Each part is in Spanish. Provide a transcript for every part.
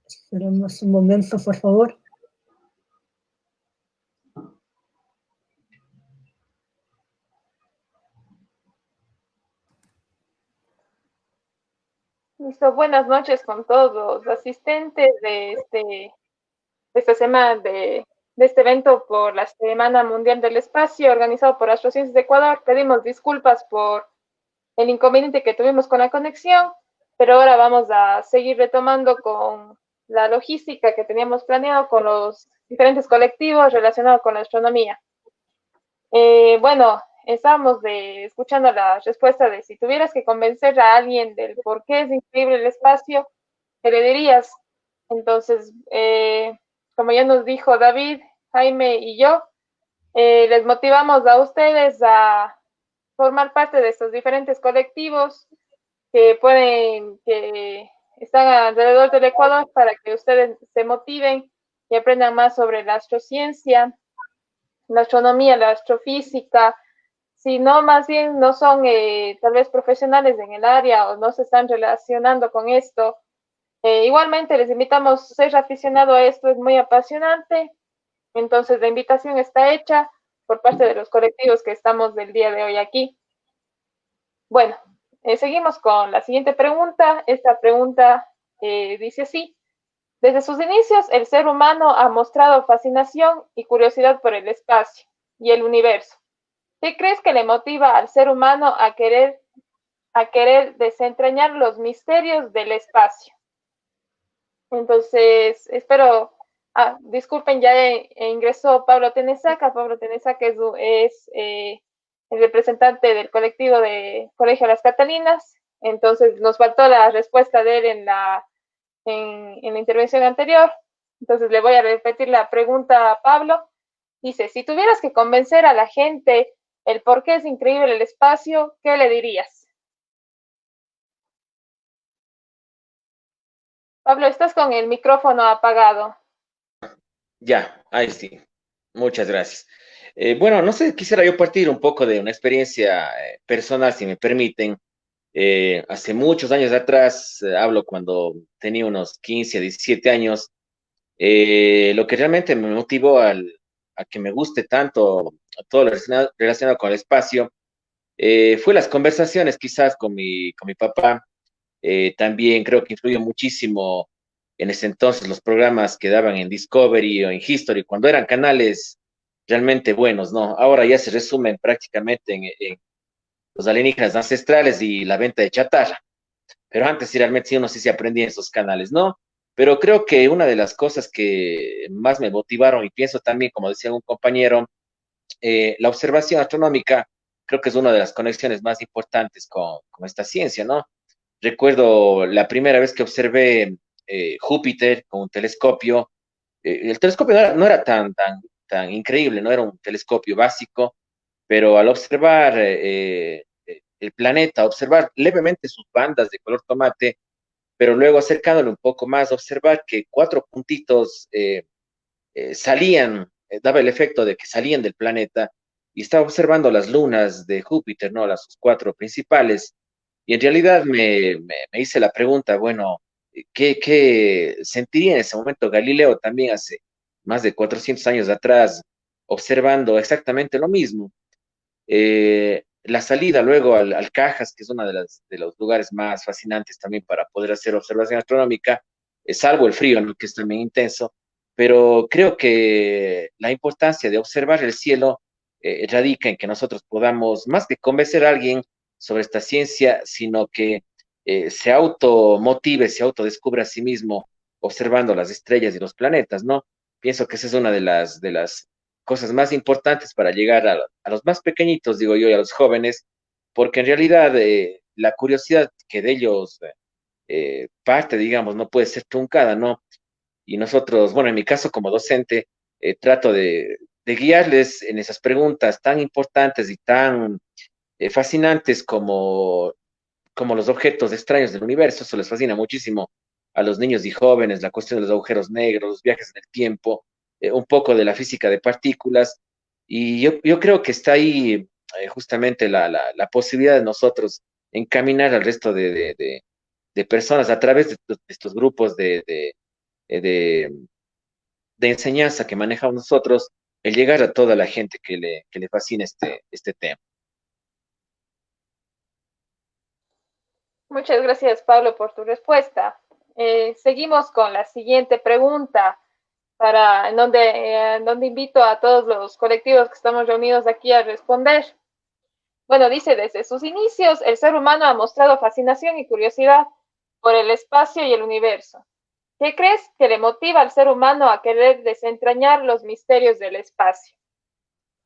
Esperemos un momento, por favor. Listo, buenas noches con todos los asistentes de esta semana de este evento por la Semana Mundial del Espacio organizado por Astrociencias de Ecuador. Pedimos disculpas por el inconveniente que tuvimos con la conexión, pero ahora vamos a seguir retomando con la logística que teníamos planeado con los diferentes colectivos relacionados con la astronomía. Bueno, estábamos escuchando la respuesta de si tuvieras que convencer a alguien del por qué es increíble el espacio, ¿qué le dirías? Entonces, como ya nos dijo David, Jaime y yo, les motivamos a ustedes a formar parte de estos diferentes colectivos que están alrededor del Ecuador para que ustedes se motiven y aprendan más sobre la astrociencia, la astronomía, la astrofísica, si no, más bien no son tal vez profesionales en el área o no se están relacionando con esto. Igualmente les invitamos a ser aficionado a esto, es muy apasionante. Entonces la invitación está hecha por parte de los colectivos que estamos del día de hoy aquí. Bueno, seguimos con la siguiente pregunta. Esta pregunta dice así. Desde sus inicios, el ser humano ha mostrado fascinación y curiosidad por el espacio y el universo. ¿Qué crees que le motiva al ser humano a querer desentrañar los misterios del espacio? Entonces, espero, disculpen, ya ingresó Pablo Tenesaca. Pablo Tenesaca es el representante del colectivo de Colegio Las Catalinas. Entonces, nos faltó la respuesta de él en la intervención anterior. Entonces, le voy a repetir la pregunta a Pablo. Dice, si tuvieras que convencer a la gente el por qué es increíble el espacio, ¿qué le dirías? Pablo, estás con el micrófono apagado. Ya, ahí sí. Muchas gracias. Bueno, no sé, quisiera yo partir un poco de una experiencia personal, si me permiten. Hace muchos años atrás, hablo cuando tenía unos 15 a 17 años, lo que realmente me motivó a que me guste tanto todo lo relacionado con el espacio, fue las conversaciones quizás con mi papá. También creo que influyó muchísimo en ese entonces los programas que daban en Discovery o en History, cuando eran canales realmente buenos, ¿no? Ahora ya se resumen prácticamente en los alienígenas ancestrales y la venta de chatarra, pero antes sí realmente sí uno sí se aprendía en esos canales, ¿no? Pero creo que una de las cosas que más me motivaron, y pienso también, como decía un compañero, la observación astronómica, creo que es una de las conexiones más importantes con esta ciencia, ¿no? Recuerdo la primera vez que observé Júpiter con un telescopio. El telescopio no era tan increíble, no era un telescopio básico, pero al observar el planeta, observar levemente sus bandas de color tomate, pero luego acercándole un poco más, observar que cuatro puntitos salían, daba el efecto de que salían del planeta, y estaba observando las lunas de Júpiter, ¿no? Las cuatro principales, y en realidad me hice la pregunta, bueno, ¿qué sentiría en ese momento Galileo también hace más de 400 años atrás, observando exactamente lo mismo? La salida luego al Cajas, que es uno de los lugares más fascinantes también para poder hacer observación astronómica, salvo el frío, ¿no? Que es también intenso, pero creo que la importancia de observar el cielo radica en que nosotros podamos, más que convencer a alguien sobre esta ciencia, sino que se automotive, se autodescubra a sí mismo observando las estrellas y los planetas, ¿no? Pienso que esa es una de las cosas más importantes para llegar a los más pequeñitos, digo yo, y a los jóvenes, porque en realidad la curiosidad que de ellos parte, digamos, no puede ser truncada, ¿no? Y nosotros, bueno, en mi caso como docente, trato de guiarles en esas preguntas tan importantes y tan fascinantes como los objetos extraños del universo. Eso les fascina muchísimo a los niños y jóvenes, la cuestión de los agujeros negros, los viajes en el tiempo, un poco de la física de partículas. Y yo creo que está ahí justamente la posibilidad de nosotros encaminar al resto de personas a través de estos grupos de enseñanza que manejamos nosotros, el llegar a toda la gente que le fascina este tema. Muchas gracias, Pablo, por tu respuesta. Seguimos con la siguiente pregunta, en donde invito a todos los colectivos que estamos reunidos aquí a responder. Bueno, dice, desde sus inicios, el ser humano ha mostrado fascinación y curiosidad por el espacio y el universo. ¿Qué crees que le motiva al ser humano a querer desentrañar los misterios del espacio?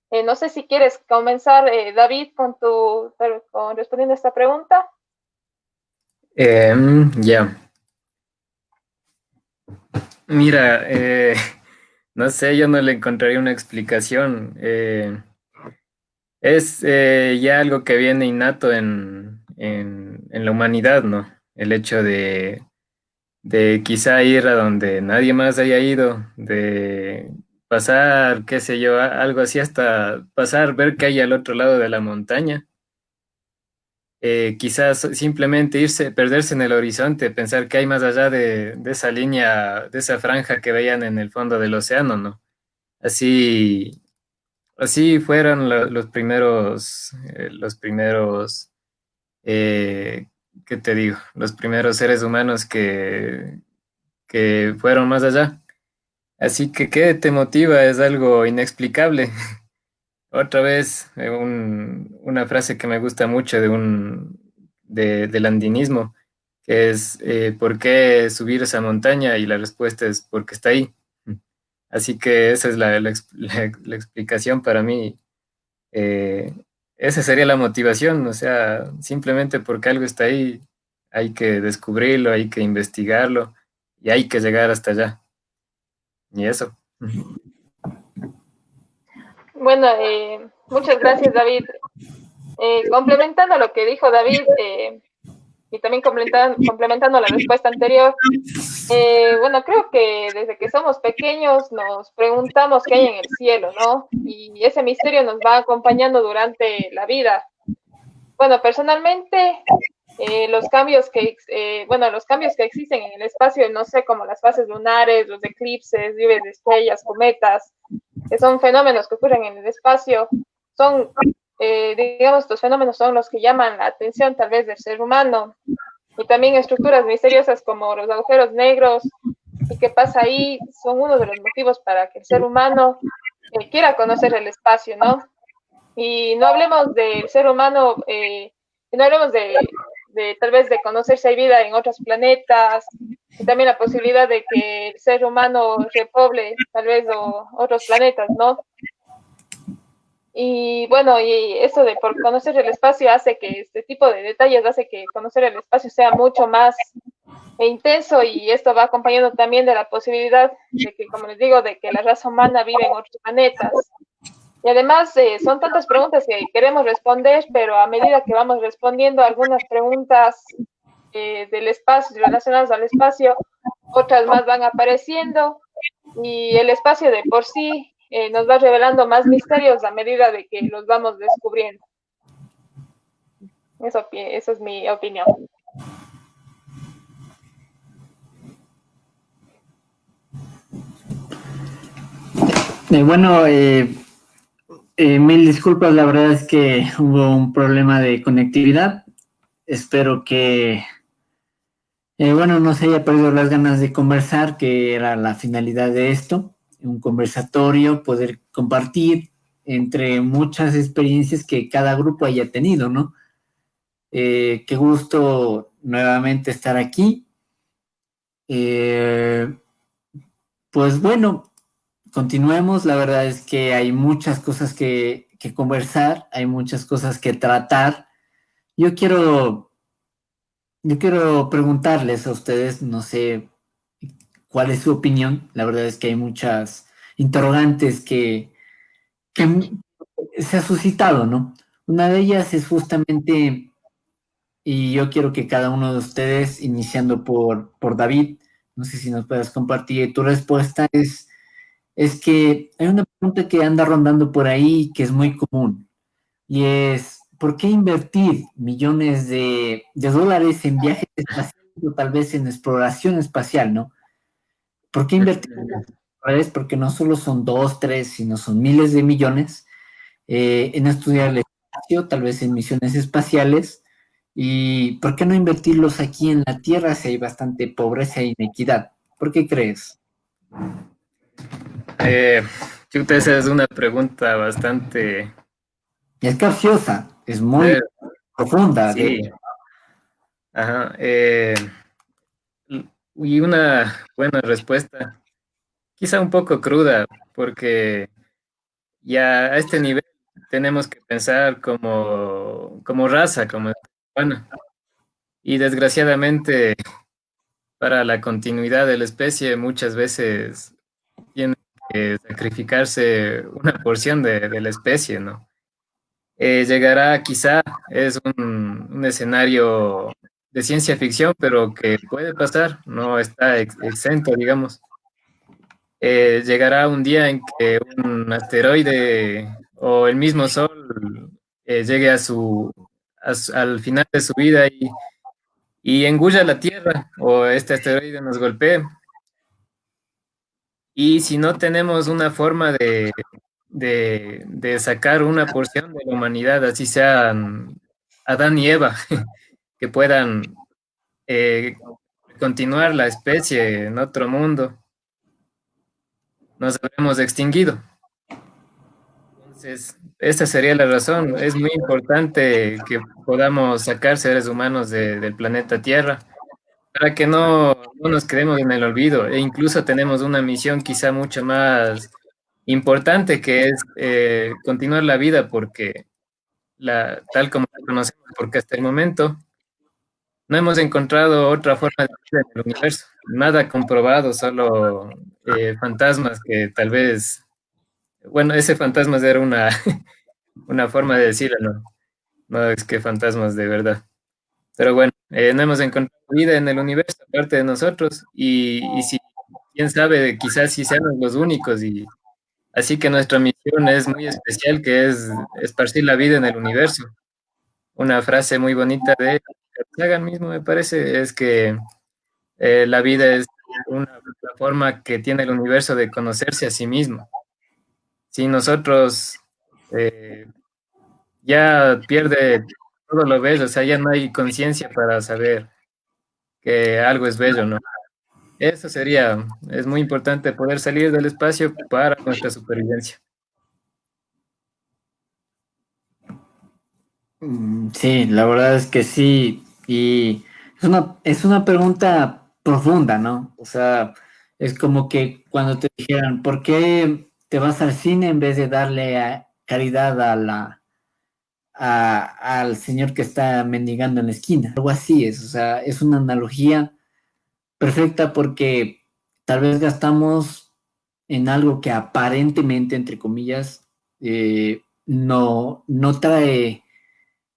No sé si quieres comenzar, David, con respondiendo a esta pregunta. Ya. Mira, no sé, yo no le encontraría una explicación. Es ya algo que viene innato en la humanidad, ¿no? El hecho de quizá ir a donde nadie más haya ido, de pasar, qué sé yo, algo así hasta pasar, ver qué hay al otro lado de la montaña. Quizás simplemente irse, perderse en el horizonte, pensar qué hay más allá de esa línea, de esa franja que veían en el fondo del océano, ¿no? Así, así fueron los primeros, ¿qué te digo? Los primeros seres humanos que fueron más allá. Así que, ¿qué te motiva? Es algo inexplicable. Otra vez, una frase que me gusta mucho del andinismo, que es ¿por qué subir esa montaña? Y la respuesta es porque está ahí. Así que esa es la explicación para mí. Eh, Esa sería la motivación, o sea, simplemente porque algo está ahí, hay que descubrirlo, hay que investigarlo y hay que llegar hasta allá. Y eso. Bueno, muchas gracias, David. Complementando lo que dijo David, y también complementando la respuesta anterior, bueno, creo que desde que somos pequeños nos preguntamos qué hay en el cielo, ¿no? Y ese misterio nos va acompañando durante la vida. Bueno, personalmente, los cambios que existen en el espacio, no sé, como las fases lunares, los eclipses, lluvias de estrellas, cometas, que son fenómenos que ocurren en el espacio, son, digamos, estos fenómenos son los que llaman la atención tal vez del ser humano. Y también estructuras misteriosas como los agujeros negros y qué pasa ahí son uno de los motivos para que el ser humano quiera conocer el espacio, ¿no? Y no hablemos del ser humano, no hablemos de tal vez de conocer si hay vida en otros planetas, y también la posibilidad de que el ser humano repoble tal vez otros planetas, ¿no? Y bueno, y eso de por conocer el espacio hace que este tipo de detalles hace que conocer el espacio sea mucho más intenso, y esto va acompañado también de la posibilidad de que, como les digo, de que la raza humana vive en otros planetas. Y además son tantas preguntas que queremos responder, pero a medida que vamos respondiendo algunas preguntas del espacio, relacionadas al espacio, otras más van apareciendo, y el espacio de por sí nos va revelando más misterios a medida de que los vamos descubriendo. Eso es mi opinión. Bueno, mil disculpas, la verdad es que hubo un problema de conectividad. Espero que, bueno, no se haya perdido las ganas de conversar, que era la finalidad de esto, un conversatorio, poder compartir entre muchas experiencias que cada grupo haya tenido, ¿no? Qué gusto nuevamente estar aquí. Pues bueno, continuemos. La verdad es que hay muchas cosas que conversar, hay muchas cosas que tratar. Yo quiero, yo quiero preguntarles a ustedes, no sé cuál es su opinión. La verdad es que hay muchas interrogantes que se ha suscitado, ¿no? Una de ellas es justamente, y yo quiero que cada uno de ustedes, iniciando por David, no sé si nos puedes compartir tu respuesta, es que hay una pregunta que anda rondando por ahí que es muy común, y es, ¿por qué invertir millones de dólares en viajes espaciales o tal vez en exploración espacial, ¿no? ¿Por qué invertir en las redes? Porque no solo son 2, 3, sino son miles de millones en estudiar el espacio, tal vez en misiones espaciales. ¿Y por qué no invertirlos aquí en la Tierra si hay bastante pobreza e inequidad? ¿Por qué crees? Eh, Chuta, esa es una pregunta bastante... Es capciosa, es muy eh, profunda. sí, ajá. Y una buena respuesta, quizá un poco cruda, porque ya a este nivel tenemos que pensar como raza, como bueno, y desgraciadamente para la continuidad de la especie muchas veces tiene que sacrificarse una porción de la especie, ¿no? Llegará quizá, es un escenario de ciencia ficción, pero que puede pasar, no está exento, digamos. Llegará un día en que un asteroide o el mismo Sol llegue al final de su vida y engulla la Tierra o este asteroide nos golpee. Y si no tenemos una forma de sacar una porción de la humanidad, así sean Adán y Eva, que puedan eh, continuar la especie en otro mundo, nos habremos extinguido. Entonces, esa sería la razón. Es muy importante que podamos sacar seres humanos del planeta Tierra para que no nos quedemos en el olvido. E incluso tenemos una misión quizá mucho más importante que es continuar la vida porque tal como la conocemos, porque hasta el momento no hemos encontrado otra forma de vida en el universo. Nada comprobado, solo fantasmas que tal vez, bueno, ese fantasmas era una forma de decirlo, ¿no? No es que fantasmas de verdad. Pero bueno, no hemos encontrado vida en el universo aparte de nosotros y si, quién sabe, quizás sí seamos los únicos y así que nuestra misión es muy especial, que es esparcir la vida en el universo. Una frase muy bonita de Carl Sagan mismo, me parece, es que la vida es una plataforma que tiene el universo de conocerse a sí mismo. Si nosotros eh, ya pierde todo lo bello, o sea, ya no hay conciencia para saber que algo es bello, ¿no? Eso sería, es muy importante poder salir del espacio para nuestra supervivencia. Sí, la verdad es que sí. Y es una pregunta profunda, ¿no? O sea, es como que cuando te dijeran, ¿por qué te vas al cine en vez de darle caridad al señor que está mendigando en la esquina? Algo así es, o sea, es una analogía perfecta porque tal vez gastamos en algo que aparentemente, entre comillas, no trae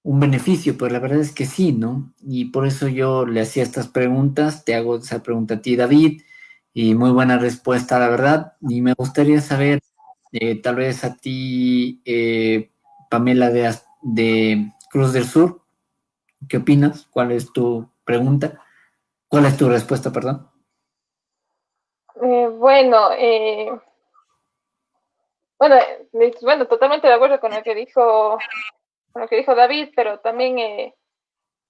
un beneficio, pero la verdad es que sí, ¿no? Y por eso yo le hacía estas preguntas, te hago esa pregunta a ti, David, y muy buena respuesta, la verdad. Y me gustaría saber, tal vez a ti, Pamela de Cruz del Sur, ¿qué opinas? ¿Cuál es tu pregunta? ¿Cuál es tu respuesta, perdón? Bueno, bueno, bueno, totalmente de acuerdo con lo que dijo David, pero también,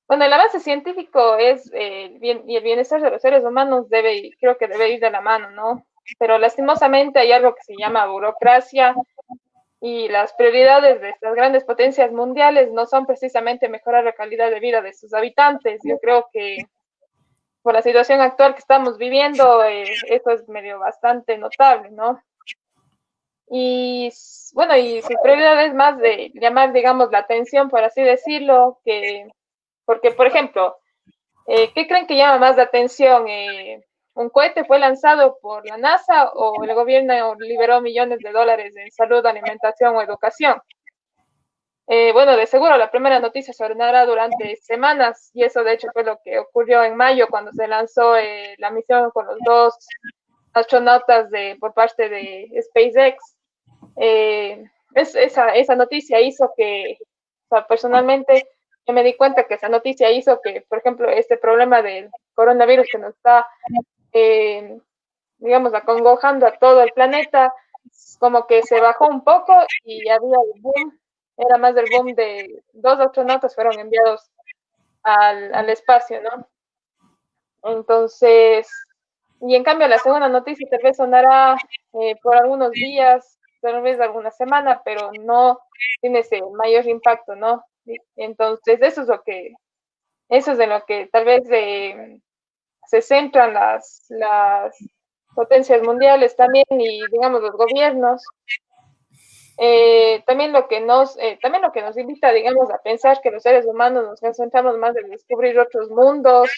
bueno, el avance científico es y el bienestar de los seres humanos creo que debe ir de la mano, ¿no? Pero lastimosamente hay algo que se llama burocracia y las prioridades de estas grandes potencias mundiales no son precisamente mejorar la calidad de vida de sus habitantes. Yo creo que por la situación actual que estamos viviendo, eso es medio bastante notable, ¿no? Y bueno, y su prioridad es más de llamar, digamos, la atención, por así decirlo, porque, por ejemplo, ¿qué creen que llama más la atención? ¿Un cohete fue lanzado por la NASA o el gobierno liberó millones de dólares en salud, alimentación o educación? Bueno, de seguro la primera noticia sonará durante semanas y eso de hecho fue lo que ocurrió en mayo cuando se lanzó la misión con los dos astronautas por parte de SpaceX. Esa noticia hizo o sea, personalmente, yo me di cuenta que esa noticia hizo que, por ejemplo, este problema del coronavirus que nos está eh, digamos, acongojando a todo el planeta, como que se bajó un poco y había el boom, era más del boom de 2 astronautas fueron enviados al espacio, ¿no? Entonces, y en cambio la segunda noticia tal vez sonará por algunos días, tal vez alguna semana, pero no tiene ese mayor impacto, ¿no? Entonces, eso es de lo que tal vez se centran las potencias mundiales también y, digamos, los gobiernos. También lo que nos invita, digamos, a pensar que los seres humanos nos concentramos más en descubrir otros mundos,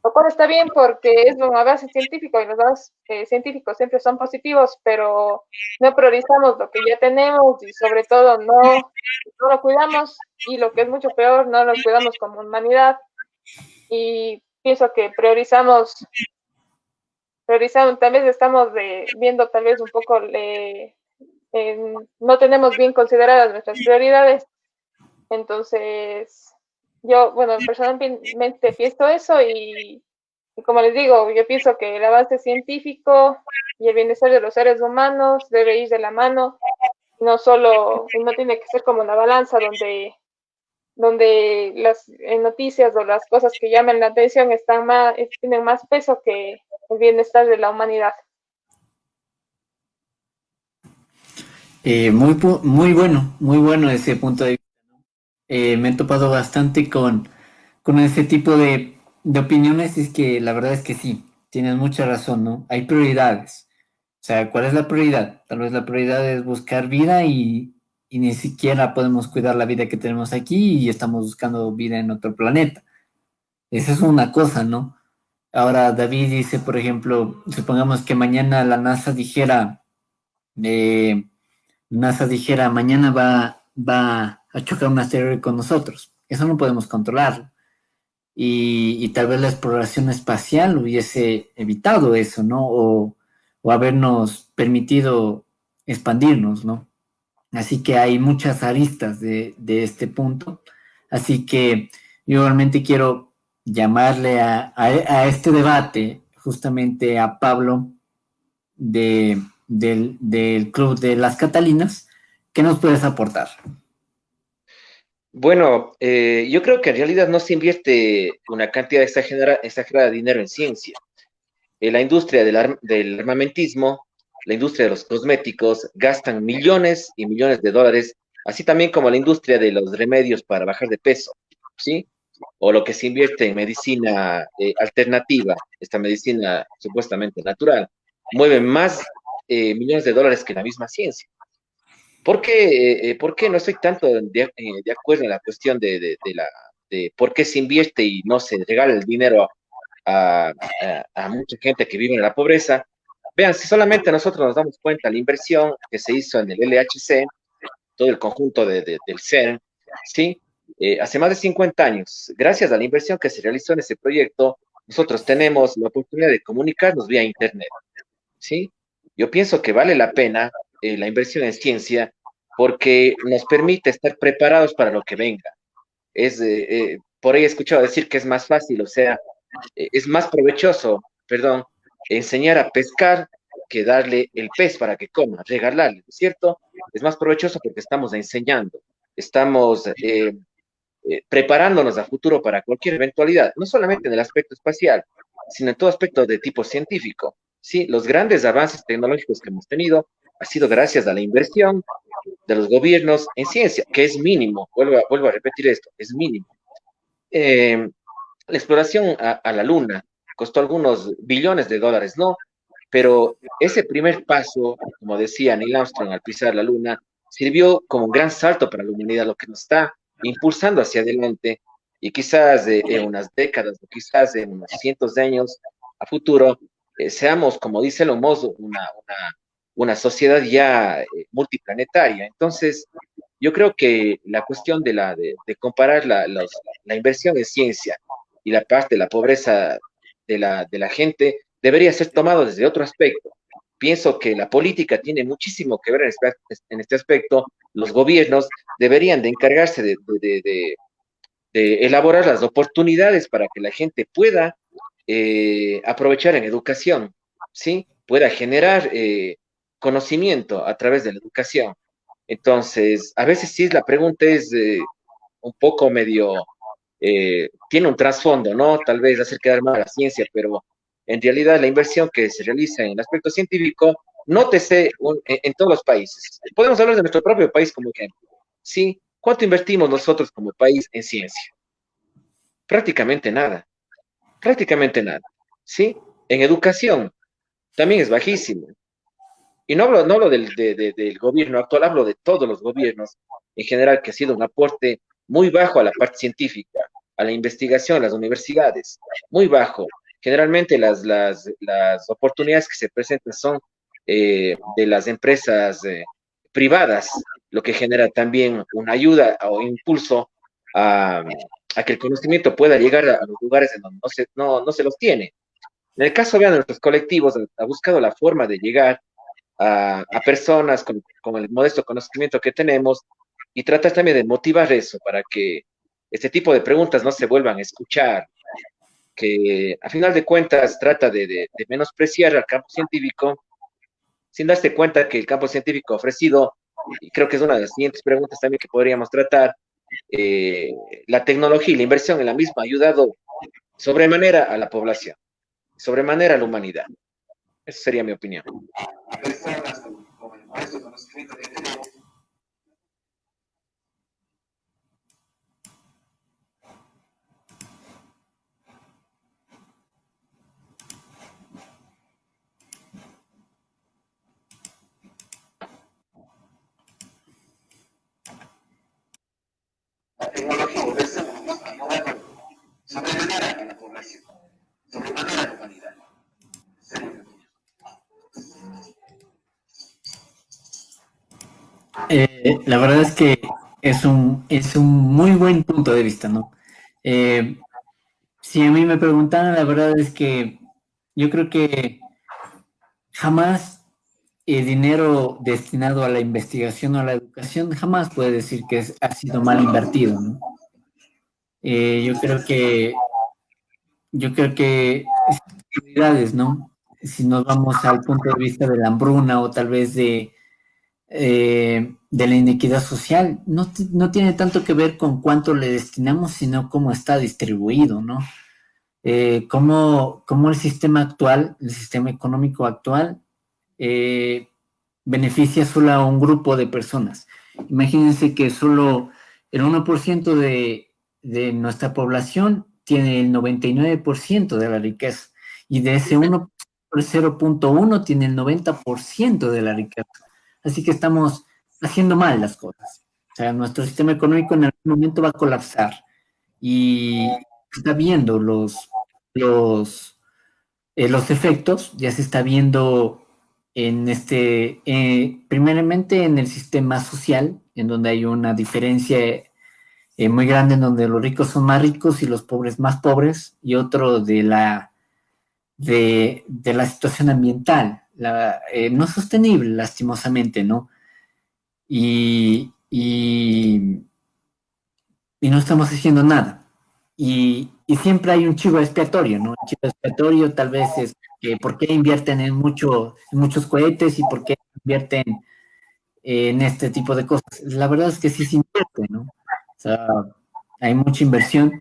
lo cual está bien porque es un avance científico y los avances científicos siempre son positivos, pero no priorizamos lo que ya tenemos y sobre todo no lo cuidamos y lo que es mucho peor, no lo cuidamos como humanidad y pienso que priorizamos tal vez estamos viendo tal vez un poco, no tenemos bien consideradas nuestras prioridades, entonces yo, bueno, personalmente pienso eso y como les digo, yo pienso que el avance científico y el bienestar de los seres humanos debe ir de la mano, no tiene que ser como una balanza donde las noticias o las cosas que llaman la atención tienen más peso que el bienestar de la humanidad. Muy bueno ese punto de vista. Me he topado bastante con ese tipo de opiniones y es que la verdad es que sí, tienes mucha razón, ¿no? Hay prioridades. O sea, ¿cuál es la prioridad? Tal vez la prioridad es buscar vida y ni siquiera podemos cuidar la vida que tenemos aquí y estamos buscando vida en otro planeta. Esa es una cosa, ¿no? Ahora David dice, por ejemplo, supongamos que mañana la eh, NASA dijera, mañana va a chocar un asteroide con nosotros. Eso no podemos controlarlo. Y tal vez la exploración espacial hubiese evitado eso, ¿no? O habernos permitido expandirnos, ¿no? Así que hay muchas aristas de este punto. Así que yo realmente quiero llamarle a este debate justamente a Pablo del Club de las Catalinas. ¿Qué nos puedes aportar? Bueno, yo creo que en realidad no se invierte una cantidad exagerada de dinero en ciencia. La industria del armamentismo, la industria de los cosméticos, gastan millones y millones de dólares, así también como la industria de los remedios para bajar de peso, ¿sí? O lo que se invierte en medicina alternativa, esta medicina supuestamente natural, mueve más millones de dólares que la misma ciencia. ¿Por qué no estoy tanto de acuerdo en la cuestión de por qué se invierte y no se regala el dinero a mucha gente que vive en la pobreza? Vean, si solamente nosotros nos damos cuenta la inversión que se hizo en el LHC, todo el conjunto del CERN, ¿sí? Hace más de 50 años, gracias a la inversión que se realizó en ese proyecto, nosotros tenemos la oportunidad de comunicarnos vía Internet, ¿sí? Yo pienso que vale la pena la inversión en ciencia porque nos permite estar preparados para lo que venga. Por ahí he escuchado decir que es más fácil, o sea, es más provechoso, perdón, enseñar a pescar que darle el pez para que coma, regalarle, ¿no es cierto? Es más provechoso porque estamos enseñando, estamos preparándonos a futuro para cualquier eventualidad, no solamente en el aspecto espacial, sino en todo aspecto de tipo científico. Sí, los grandes avances tecnológicos que hemos tenido ha sido gracias a la inversión de los gobiernos en ciencia, que es mínimo, vuelvo a repetir esto, es mínimo. Eh, la exploración a la Luna costó algunos billones de dólares, ¿no? Pero ese primer paso, como decía Neil Armstrong al pisar la Luna, sirvió como un gran salto para la humanidad, lo que nos está impulsando hacia adelante y quizás en unas décadas o quizás en unos cientos de años a futuro, seamos, como dice Elon Musk, una sociedad ya multiplanetaria. Entonces, yo creo que la cuestión de comparar la inversión en ciencia y la parte de la pobreza de la gente debería ser tomado desde otro aspecto. Pienso que la política tiene muchísimo que ver en este aspecto. Los gobiernos deberían de encargarse de elaborar las oportunidades para que la gente pueda aprovechar en educación, ¿sí? pueda generar conocimiento a través de la educación. Entonces, a veces sí la pregunta es un poco medio, tiene un trasfondo, ¿no? Tal vez hacer quedar mal a la ciencia, pero en realidad la inversión que se realiza en el aspecto científico, nótese en todos los países. Podemos hablar de nuestro propio país como ejemplo. ¿Sí? ¿Cuánto invertimos nosotros como país en ciencia? Prácticamente nada, prácticamente nada. ¿Sí? En educación también es bajísimo. Y no hablo del gobierno actual, hablo de todos los gobiernos en general, que ha sido un aporte muy bajo a la parte científica, a la investigación, a las universidades, muy bajo. Generalmente las oportunidades que se presentan son de las empresas privadas, lo que genera también una ayuda o impulso a, a que el conocimiento pueda llegar a los lugares en donde no se los tiene. En el caso, vean, de nuestros colectivos, ha buscado la forma de llegar a personas con el modesto conocimiento que tenemos y tratar también de motivar eso para que este tipo de preguntas no se vuelvan a escuchar, que a final de cuentas trata de menospreciar al campo científico sin darse cuenta que el campo científico ha ofrecido, y creo que es una de las siguientes preguntas también que podríamos tratar, eh, la tecnología y la inversión en la misma ha ayudado sobremanera a la población, sobremanera a la humanidad. Esa sería mi opinión. La tecnología y inversión sobremanera a la población, sobremanera a la humanidad. La verdad es que es un muy buen punto de vista, ¿no? Si a mí me preguntan, la verdad es que yo creo que jamás el dinero destinado a la investigación o a la educación jamás puede decir que ha sido mal invertido, ¿no? Yo creo que prioridades, ¿no? Si nos vamos al punto de vista de la hambruna o tal vez de la inequidad social, no tiene tanto que ver con cuánto le destinamos, sino cómo está distribuido, ¿no? Cómo el sistema actual, el sistema económico actual, eh, beneficia solo a un grupo de personas. Imagínense que solo el 1% de nuestra población tiene el 99% de la riqueza y de ese 1, el 0.1 tiene el 90% de la riqueza. Así que estamos haciendo mal las cosas. O sea, nuestro sistema económico en algún momento va a colapsar y está viendo los efectos, ya se está viendo en primeramente en el sistema social, en donde hay una diferencia muy grande, en donde los ricos son más ricos y los pobres más pobres, y otro de la situación ambiental, no sostenible, lastimosamente, ¿no? Y no estamos haciendo nada. Y siempre hay un chivo expiatorio, ¿no? Un chivo expiatorio tal vez es que por qué invierten en muchos cohetes y por qué invierten en este tipo de cosas. La verdad es que sí se invierte, ¿no? O sea, hay mucha inversión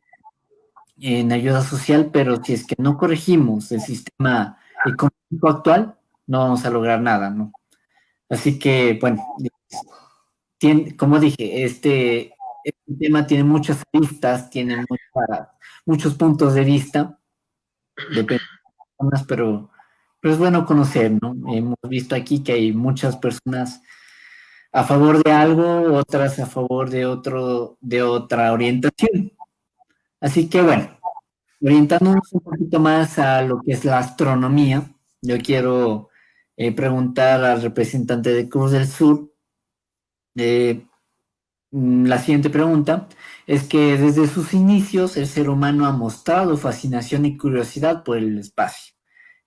en ayuda social, pero si es que no corregimos el sistema económico actual, no vamos a lograr nada, ¿no? Así que, bueno, como dije, este tema tiene muchas aristas, tiene muchos puntos de vista, depende de las personas, pero es bueno conocer, ¿no? Hemos visto aquí que hay muchas personas a favor de algo, otras a favor de otra orientación. Así que, bueno, orientándonos un poquito más a lo que es la astronomía, yo quiero preguntar al representante de Cruz del Sur, eh, la siguiente pregunta es que desde sus inicios el ser humano ha mostrado fascinación y curiosidad por el espacio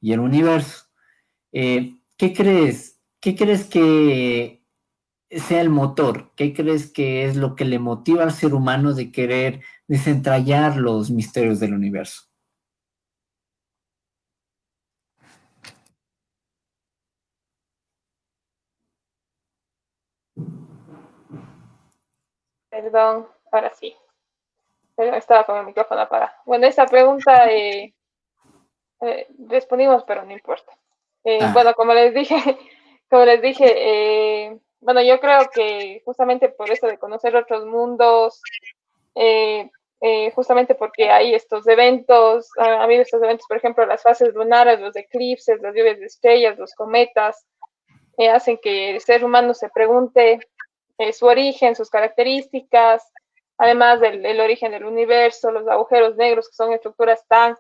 y el universo. ¿Qué crees? ¿Qué crees que sea el motor? ¿Qué crees que es lo que le motiva al ser humano de querer desentrañar los misterios del universo? Perdón, ahora sí. Pero estaba con el micrófono apagado. Bueno, esa pregunta respondimos, pero no importa. Bueno, como les dije, bueno, yo creo que justamente por eso de conocer otros mundos, justamente porque hay estos eventos, ha habido estos eventos, por ejemplo, las fases lunares, los eclipses, las lluvias de estrellas, los cometas, hacen que el ser humano se pregunte su origen, sus características, además del origen del universo, los agujeros negros, que son estructuras tan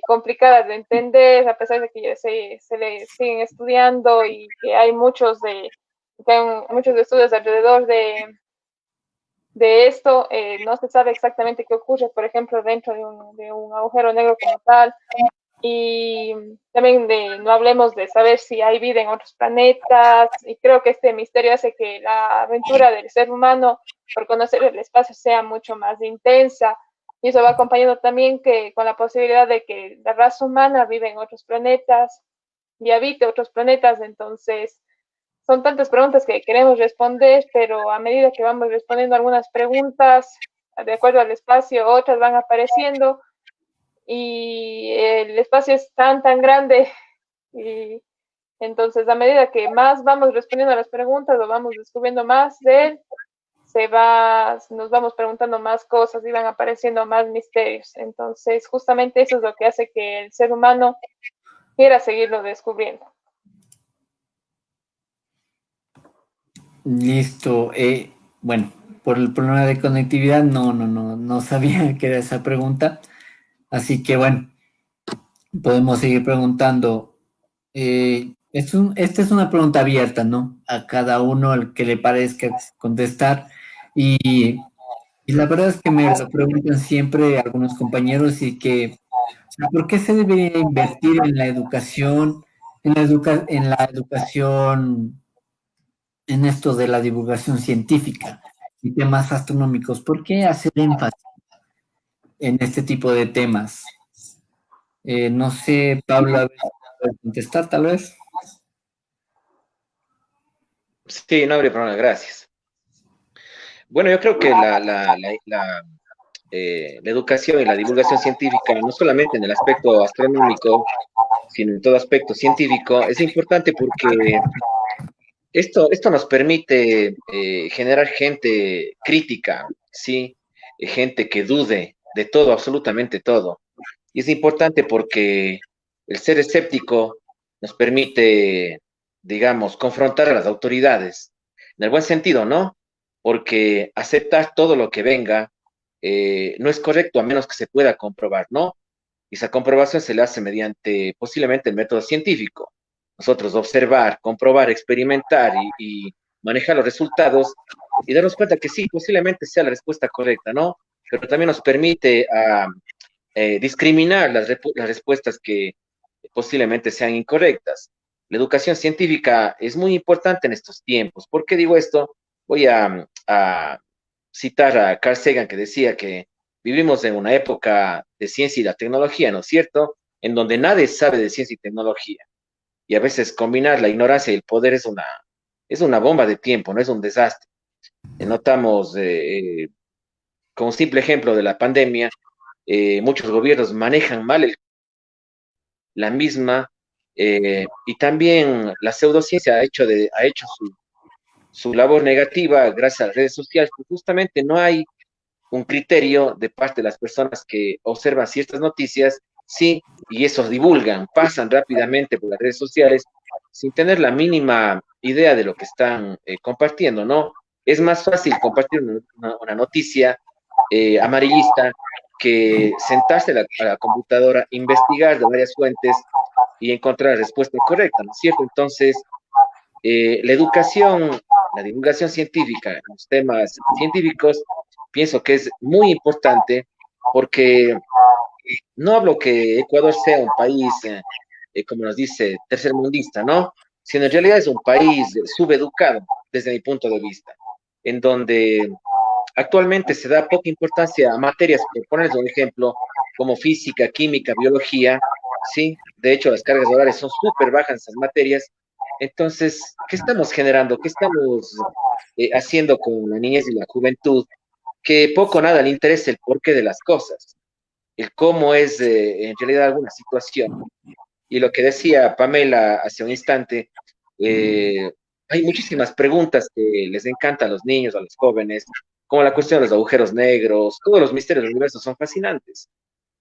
complicadas de entender, a pesar de que se le siguen estudiando y que hay muchos estudios alrededor de esto, no se sabe exactamente qué ocurre, por ejemplo, dentro de un agujero negro como tal. Y también no hablemos de saber si hay vida en otros planetas, y creo que este misterio hace que la aventura del ser humano por conocer el espacio sea mucho más intensa, y eso va acompañado también con la posibilidad de que la raza humana vive en otros planetas y habite otros planetas. Entonces son tantas preguntas que queremos responder, pero a medida que vamos respondiendo algunas preguntas, de acuerdo al espacio, otras van apareciendo, y el espacio es tan grande, y entonces a medida que más vamos respondiendo a las preguntas o vamos descubriendo más de él, nos vamos preguntando más cosas y van apareciendo más misterios. Entonces justamente eso es lo que hace que el ser humano quiera seguirlo descubriendo. Listo. Bueno, por el problema de conectividad no sabía que era esa pregunta. Así que bueno, podemos seguir preguntando. Esta es una pregunta abierta, ¿no? A cada uno al que le parezca contestar. Y la verdad es que me lo preguntan siempre algunos compañeros y que, o sea, ¿por qué se debe invertir en la educación, en la educación, en esto de la divulgación científica y temas astronómicos? ¿Por qué hacer énfasis en este tipo de temas? No sé, Pablo, a ver si puedes contestar, tal vez. Sí, no habría problema, gracias. Bueno, yo creo que la educación y la divulgación científica, no solamente en el aspecto astronómico, sino en todo aspecto científico, es importante porque esto nos permite generar gente crítica, ¿sí? Gente que dude de todo, absolutamente todo. Y es importante porque el ser escéptico nos permite, digamos, confrontar a las autoridades, en el buen sentido, ¿no? Porque aceptar todo lo que venga no es correcto a menos que se pueda comprobar, ¿no? Y esa comprobación se le hace mediante posiblemente el método científico. Nosotros observar, comprobar, experimentar y manejar los resultados y darnos cuenta que sí, posiblemente sea la respuesta correcta, ¿no? Pero también nos permite discriminar las respuestas que posiblemente sean incorrectas. La educación científica es muy importante en estos tiempos. ¿Por qué digo esto? Voy a citar a Carl Sagan, que decía que vivimos en una época de ciencia y la tecnología, ¿no es cierto? En donde nadie sabe de ciencia y tecnología. Y a veces combinar la ignorancia y el poder es una bomba de tiempo, no es un desastre. Notamos, como simple ejemplo de la pandemia, muchos gobiernos manejan mal la misma, y también la pseudociencia ha hecho su labor negativa gracias a las redes sociales, porque justamente no hay un criterio de parte de las personas que observan ciertas noticias, sí, y eso divulgan, pasan rápidamente por las redes sociales sin tener la mínima idea de lo que están compartiendo, ¿no? Es más fácil compartir una noticia amarillista que sentarse a la computadora, investigar de varias fuentes y encontrar la respuesta correcta, ¿no es cierto? Entonces, la educación, la divulgación científica, los temas científicos, pienso que es muy importante porque no hablo que Ecuador sea un país, como nos dice, tercermundista, ¿no? Sino en realidad es un país subeducado desde mi punto de vista, en donde actualmente se da poca importancia a materias, por ponerles un ejemplo, como física, química, biología, ¿sí? De hecho, las cargas horarias son súper bajas en esas materias Entonces, ¿qué estamos generando? ¿Qué estamos haciendo con la niñez y la juventud? Que poco o nada le interesa el porqué de las cosas, el cómo es en realidad alguna situación. Y lo que decía Pamela hace un instante, eh, hay muchísimas preguntas que les encantan a los niños, a los jóvenes, como la cuestión de los agujeros negros, todos los misterios del universo son fascinantes.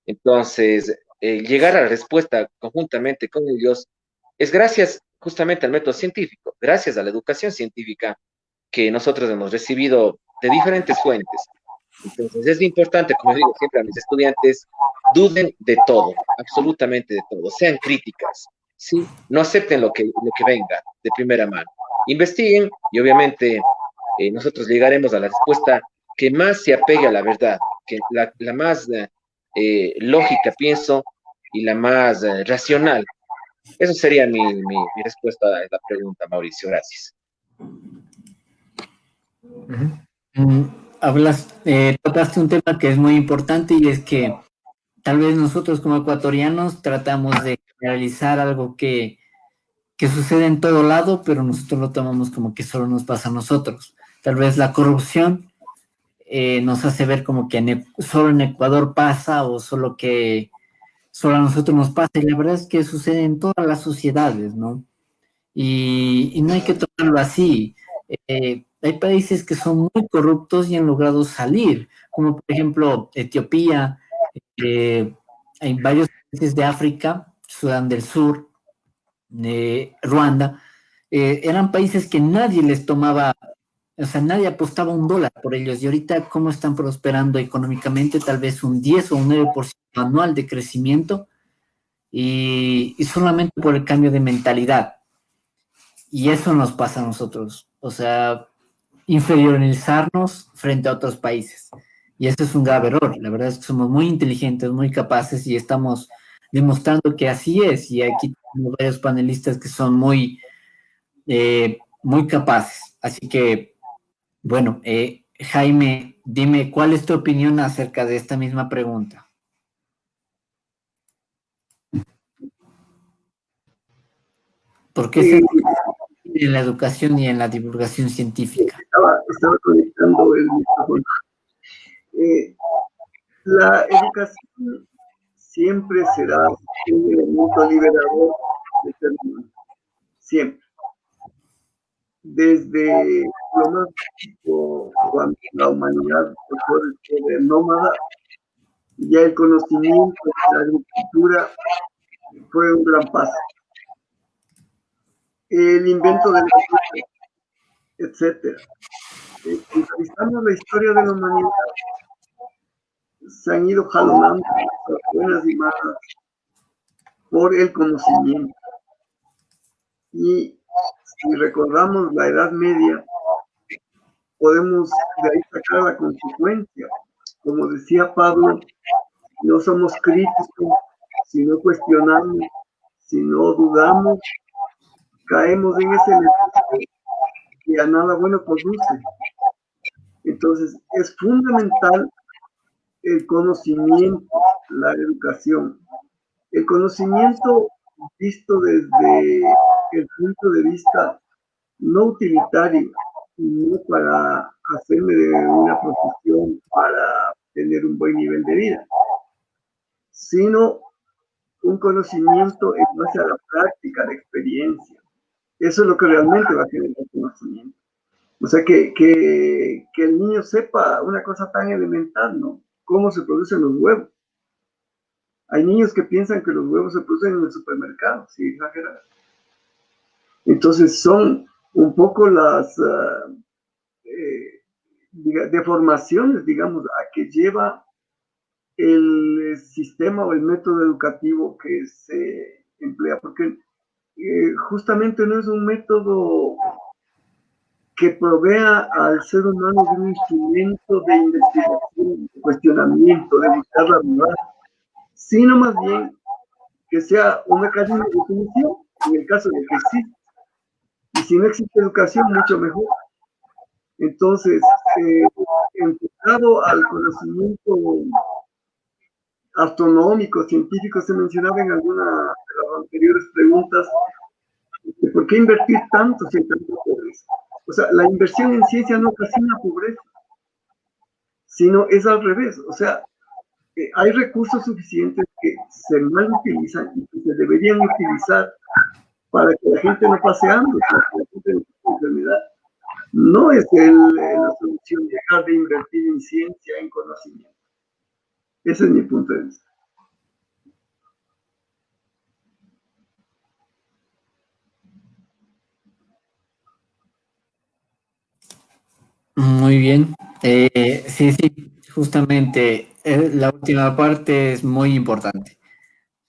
Entonces, llegar a la respuesta conjuntamente con ellos es gracias justamente al método científico, gracias a la educación científica que nosotros hemos recibido de diferentes fuentes. Entonces, es importante, como digo siempre a mis estudiantes, duden de todo, absolutamente de todo, sean críticas, ¿sí? No acepten lo que venga de primera mano. Investiguen y obviamente nosotros llegaremos a la respuesta que más se apegue a la verdad, que la más lógica, pienso, y la más racional. Eso sería mi respuesta a la pregunta, Mauricio. Gracias. Ujú. Tocaste un tema que es muy importante y es que tal vez nosotros como ecuatorianos tratamos de realizar algo que sucede en todo lado, pero nosotros lo tomamos como que solo nos pasa a nosotros. Tal vez la corrupción nos hace ver como que solo en Ecuador pasa o solo a nosotros nos pasa, y la verdad es que sucede en todas las sociedades, ¿no? Y no hay que tomarlo así. Hay países que son muy corruptos y han logrado salir, como por ejemplo Etiopía, hay varios países de África, Sudán del Sur, Ruanda, eran países que nadie les tomaba, o sea, nadie apostaba $1 por ellos, y ahorita cómo están prosperando económicamente, tal vez un 10 o un 9% anual de crecimiento, y solamente por el cambio de mentalidad. Y eso nos pasa a nosotros, o sea, inferiorizarnos frente a otros países. Y eso es un grave error. La verdad es que somos muy inteligentes, muy capaces y estamos demostrando que así es. Y aquí tenemos varios panelistas que son muy capaces. Así que, bueno, Jaime, dime, ¿cuál es tu opinión acerca de esta misma pregunta? ¿Por qué se en la educación y en la divulgación científica? Estaba conectando el micrófono. La educación siempre será un elemento liberador del ser humano. Siempre. Desde lo más básico, cuando la humanidad fue nómada, ya el conocimiento de la agricultura fue un gran paso. El invento de la etcétera. Si revisamos la historia de la humanidad, se han ido jalonando buenas y malas por el conocimiento. Y si recordamos la Edad Media, podemos de ahí sacar la consecuencia. Como decía Pablo, si no somos críticos, si no cuestionamos, si no dudamos, caemos en ese negocio que a nada bueno conduce. Entonces, es fundamental el conocimiento, la educación. El conocimiento visto desde el punto de vista no utilitario, no para hacerme de una profesión, para tener un buen nivel de vida, sino un conocimiento en base a la práctica, la experiencia. Eso es lo que realmente va a generar conocimiento. O sea, que el niño sepa una cosa tan elemental, ¿no? Cómo se producen los huevos. Hay niños que piensan que los huevos se producen en el supermercado, sí, exagerado. Entonces son un poco las deformaciones, digamos, a que lleva el sistema o el método educativo que se emplea, porque justamente no es un método que provea al ser humano de un instrumento de investigación, de cuestionamiento, de buscar la verdad, sino más bien que sea un mecanismo de definición en el caso de que exista. Y si no existe educación, mucho mejor. Entonces, enfocado al conocimiento astronómico, científico, se mencionaba en alguna de las anteriores preguntas ¿De por qué invertir tanto si hay tanta pobreza? O sea, la inversión en ciencia no ocasiona pobreza, sino es al revés. O sea, hay recursos suficientes que se mal utilizan y que se deberían utilizar para que la gente no pase hambre, para que la gente no pase enfermedad. No es la solución dejar de invertir en ciencia, en conocimiento. Ese es mi punto de vista. Muy bien. Sí, sí, justamente la última parte es muy importante.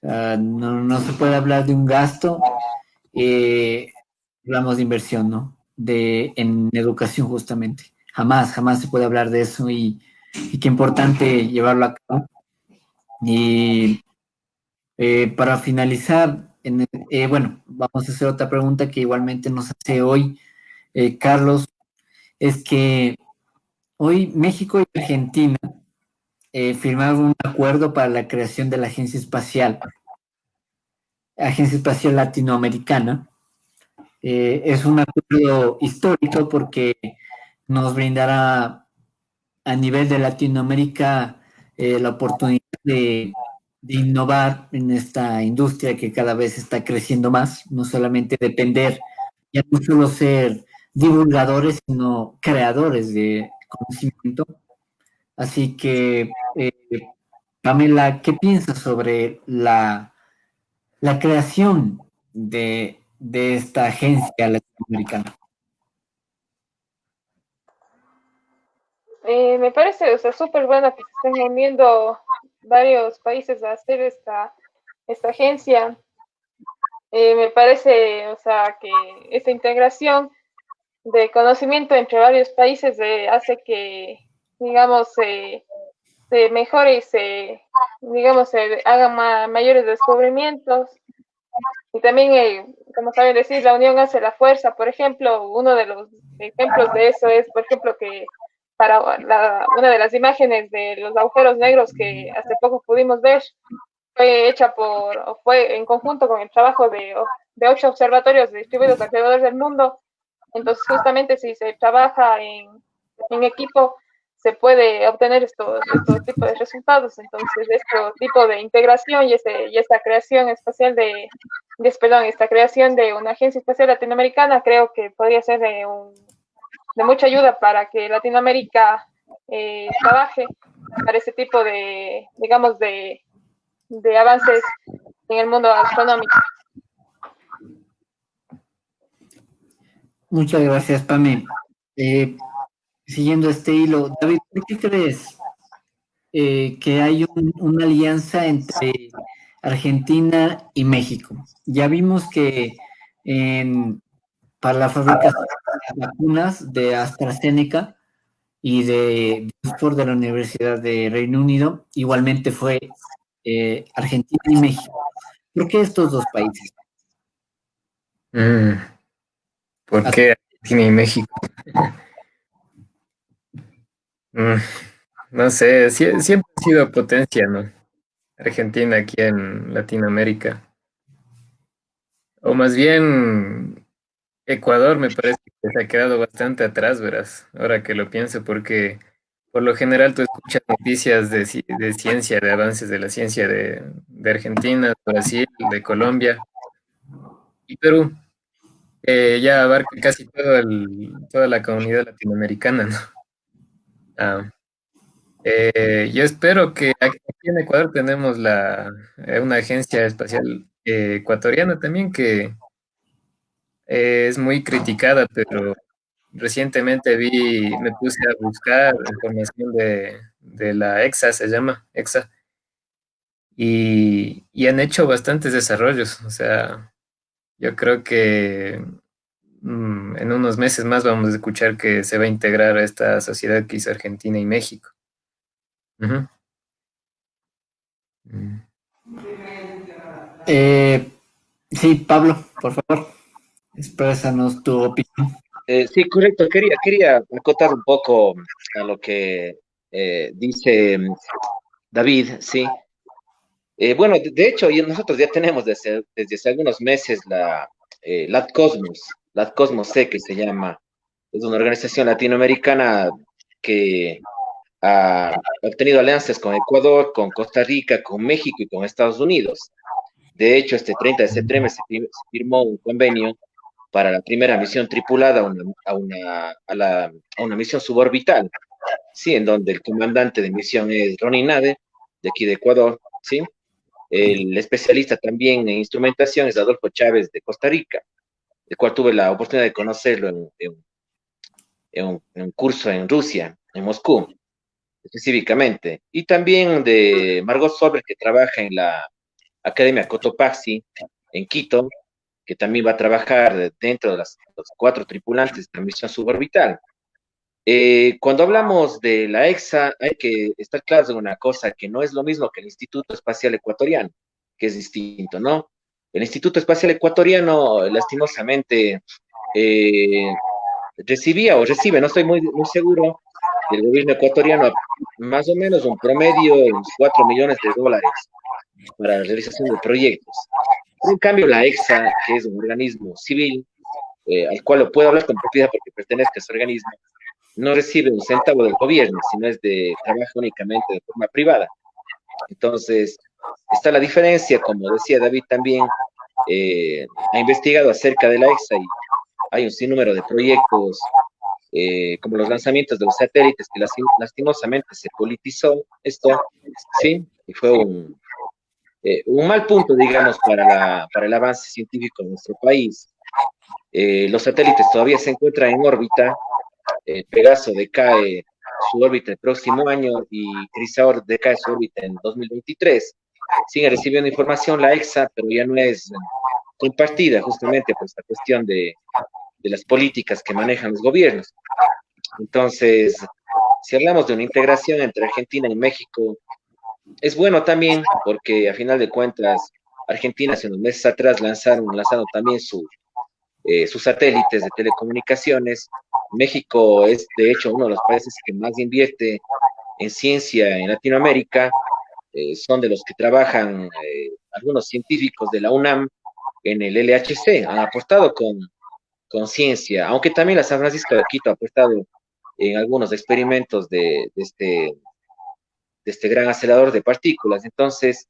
No se puede hablar de un gasto, hablamos de inversión, ¿no? En educación justamente. Jamás se puede hablar de eso y qué importante llevarlo a cabo. Y para finalizar, bueno, vamos a hacer otra pregunta que igualmente nos hace hoy Carlos, es que hoy México y Argentina firmaron un acuerdo para la creación de la Agencia Espacial Latinoamericana. Es un acuerdo histórico porque nos brindará a nivel de Latinoamérica la oportunidad de innovar en esta industria que cada vez está creciendo más, no solamente depender, ya no solo ser divulgadores, sino creadores de conocimiento. Así que, Pamela, ¿qué piensas sobre la creación de esta agencia latinoamericana? Me parece, o sea, súper bueno que se estén uniendo varios países a hacer esta agencia. Me parece, o sea, que esta integración de conocimiento entre varios países hace que, digamos, se mejore y digamos, se hagan mayores descubrimientos. Y también, como saben decir, la unión hace la fuerza. Por ejemplo, uno de los ejemplos de eso es, por ejemplo, que para una de las imágenes de los agujeros negros que hace poco pudimos ver, fue en conjunto con el trabajo de 8 observatorios distribuidos alrededor del mundo. Entonces, justamente si se trabaja en equipo, se puede obtener estos tipos de resultados. Entonces, este tipo de integración y esta creación espacial esta creación de una agencia espacial latinoamericana, creo que podría ser de mucha ayuda para que Latinoamérica trabaje para ese tipo de, digamos, de avances en el mundo astronómico. Muchas gracias, Pame. Siguiendo este hilo, David, ¿por qué crees que hay una alianza entre Argentina y México? Ya vimos que para la fabricación de vacunas de AstraZeneca y de Oxford de la Universidad de Reino Unido, igualmente fue Argentina y México. ¿Por qué estos dos países? ¿Por qué Argentina y México? Mm, no sé, siempre ha sido potencia, ¿no? Argentina aquí en Latinoamérica. O más bien, Ecuador me parece que se ha quedado bastante atrás, verás, ahora que lo pienso, porque por lo general tú escuchas noticias de ciencia, de avances de la ciencia de Argentina, Brasil, de Colombia y Perú. Ya abarca casi toda la comunidad latinoamericana, ¿no? Ah, yo espero que aquí en Ecuador tenemos una agencia espacial ecuatoriana también que es muy criticada, pero recientemente me puse a buscar información de la EXA, se llama EXA, y han hecho bastantes desarrollos. O sea, yo creo que en unos meses más vamos a escuchar que se va a integrar a esta sociedad que hizo Argentina y México. Ujú. Mm. Sí, Pablo, por favor, exprésanos tu opinión. Sí, correcto. Quería acotar un poco a lo que dice David, sí. Bueno, de hecho, nosotros ya tenemos desde hace algunos meses LatCosmos C, que se llama, es una organización latinoamericana que ha obtenido alianzas con Ecuador, con Costa Rica, con México y con Estados Unidos. De hecho, este 30 de septiembre se firmó un convenio para la primera misión tripulada a una misión suborbital, ¿sí? En donde el comandante de misión es Ronnie Nade, de aquí de Ecuador, ¿sí? El especialista también en instrumentación es Adolfo Chávez de Costa Rica, el cual tuve la oportunidad de conocerlo en un curso en Rusia, en Moscú, específicamente. Y también de Margot Solberg, que trabaja en la Academia Cotopaxi, en Quito, que también va a trabajar dentro de los 4 tripulantes de la misión suborbital. Cuando hablamos de la EXA, hay que estar claros en una cosa, que no es lo mismo que el Instituto Espacial Ecuatoriano, que es distinto, ¿no? El Instituto Espacial Ecuatoriano, lastimosamente, recibía o recibe, no estoy muy seguro, del gobierno ecuatoriano más o menos un promedio de unos $4 millones para la realización de proyectos. En cambio, la EXA, que es un organismo civil, al cual lo puedo hablar con propiedad porque pertenezco a ese organismo, no recibe un centavo del gobierno, sino trabaja únicamente de forma privada. Entonces, está la diferencia, como decía David también, ha investigado acerca de la EXA y hay un sinnúmero de proyectos, como los lanzamientos de los satélites, que lastimosamente se politizó esto, ¿sí? Y fue un mal punto, digamos, para el avance científico en nuestro país. Los satélites todavía se encuentran en órbita. Pegaso decae su órbita el próximo año y Chrysaor decae su órbita en 2023. Sigue recibiendo información la EXA, pero ya no es compartida justamente por esta cuestión de las políticas que manejan los gobiernos. Entonces, si hablamos de una integración entre Argentina y México, es bueno también porque a final de cuentas Argentina hace unos meses atrás lanzaron también sus satélites de telecomunicaciones. México es, de hecho, uno de los países que más invierte en ciencia en Latinoamérica. Son de los que trabajan algunos científicos de la UNAM en el LHC. Han apostado con ciencia, aunque también la San Francisco de Quito ha apostado en algunos experimentos de este gran acelerador de partículas. Entonces,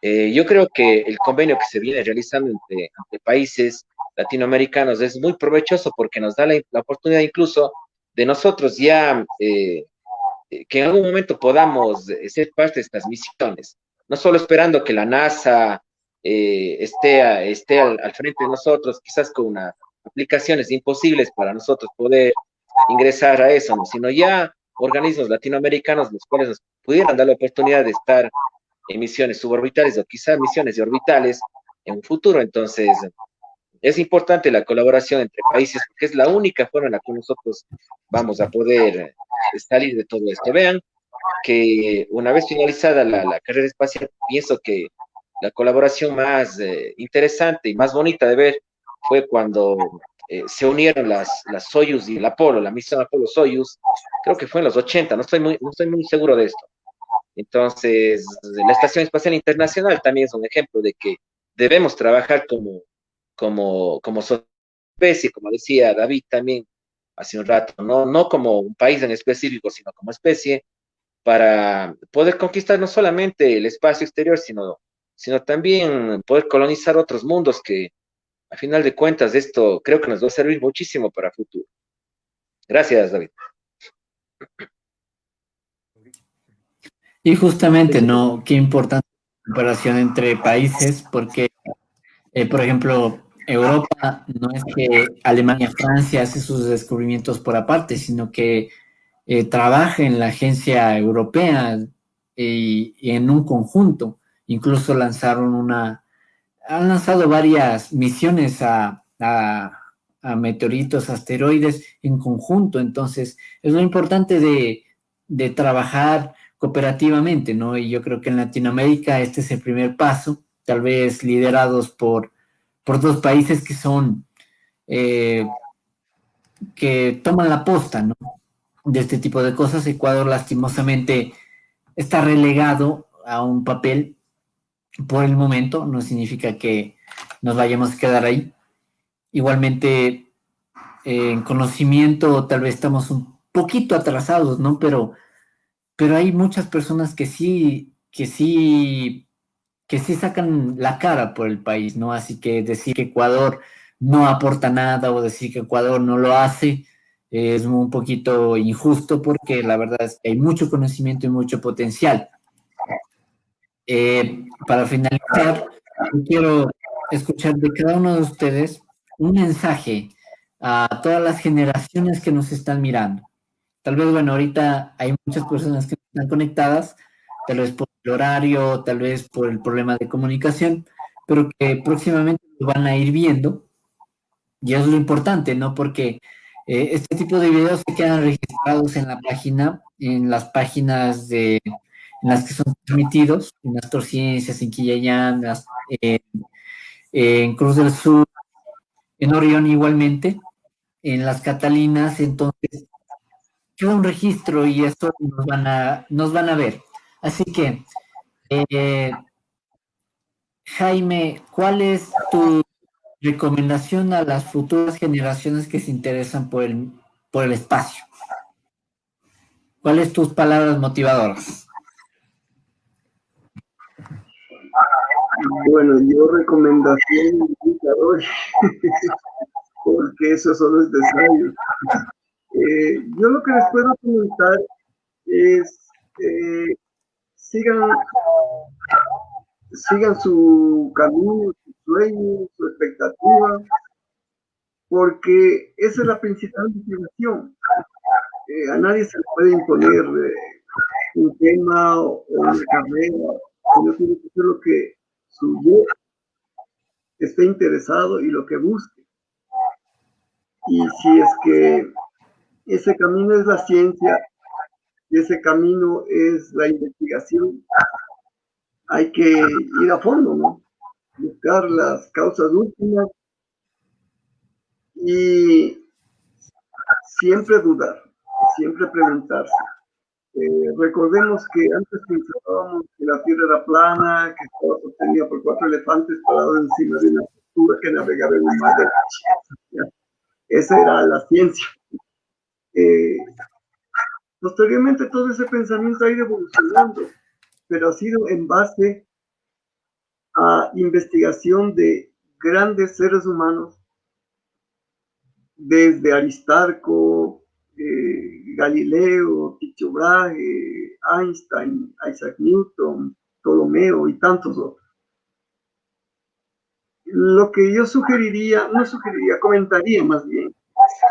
yo creo que el convenio que se viene realizando entre países latinoamericanos es muy provechoso porque nos da la oportunidad incluso de nosotros ya que en algún momento podamos ser parte de estas misiones, no solo esperando que la NASA esté al frente de nosotros, quizás con aplicaciones imposibles para nosotros poder ingresar a eso, ¿no? Sino ya organismos latinoamericanos los cuales nos pudieran dar la oportunidad de estar en misiones suborbitales o quizás misiones de orbitales en un futuro. Entonces, es importante la colaboración entre países porque es la única forma en la que nosotros vamos a poder salir de todo esto. Vean que una vez finalizada la carrera espacial, pienso que la colaboración más interesante y más bonita de ver fue cuando se unieron las Soyuz y el Apolo, la misión Apolo-Soyuz, creo que fue en los 80, no estoy muy seguro de esto. Entonces, la Estación Espacial Internacional también es un ejemplo de que debemos trabajar como especie, como decía David también hace un rato, no como un país en específico, sino como especie, para poder conquistar no solamente el espacio exterior, sino también poder colonizar otros mundos que, a final de cuentas, esto creo que nos va a servir muchísimo para el futuro. Gracias, David. Y justamente, ¿no? Qué importante la comparación entre países, porque, por ejemplo, Europa no es que Alemania, Francia hace sus descubrimientos por aparte, sino que trabaja en la agencia europea y en un conjunto. Incluso han lanzado varias misiones a meteoritos, asteroides en conjunto. Entonces, es lo importante de trabajar cooperativamente, ¿no? Y yo creo que en Latinoamérica este es el primer paso, tal vez liderados por 2 países que son, que toman la posta, ¿no? De este tipo de cosas. Ecuador lastimosamente está relegado a un papel por el momento, no significa que nos vayamos a quedar ahí, Igualmente, en conocimiento tal vez estamos un poquito atrasados, ¿no? Pero hay muchas personas que sí sacan la cara por el país, ¿no? Así que decir que Ecuador no aporta nada o decir que Ecuador no lo hace es un poquito injusto porque la verdad es que hay mucho conocimiento y mucho potencial. Para finalizar, yo quiero escuchar de cada uno de ustedes un mensaje a todas las generaciones que nos están mirando. Tal vez, bueno, ahorita hay muchas personas que están conectadas, tal vez por el horario, tal vez por el problema de comunicación, pero que próximamente lo van a ir viendo. Y eso es lo importante, ¿no? Porque este tipo de videos se quedan registrados en la página, en las páginas en las que son transmitidos, en Astorciencias, en Quillayán, en Cruz del Sur, en Orión igualmente, en las Catalinas. Entonces queda un registro y esto nos van a ver. Así que, Jaime, ¿cuál es tu recomendación a las futuras generaciones que se interesan por el espacio? ¿Cuáles tus palabras motivadoras? Bueno, yo recomendación nunca doy, porque eso solo es necesario. Yo lo que les puedo comentar es sigan su camino, su sueño, su expectativa, porque esa es la principal motivación. A nadie se le puede imponer un tema o una carrera, sino tiene que ser lo que su yo esté interesado y lo que busque. Y si es que ese camino es la ciencia y ese camino es la investigación, hay que ir a fondo, ¿no? Buscar las causas últimas y siempre dudar, siempre preguntarse. Recordemos que antes pensábamos que la Tierra era plana, que estaba sostenida por 4 elefantes parados encima de una tortuga que navegaba en un mar de la. Esa era la ciencia. Posteriormente todo ese pensamiento ha ido evolucionando, pero ha sido en base a investigación de grandes seres humanos, desde Aristarco, Galileo, Tycho Brahe, Einstein, Isaac Newton, Ptolomeo y tantos otros. Lo que yo comentaría más bien,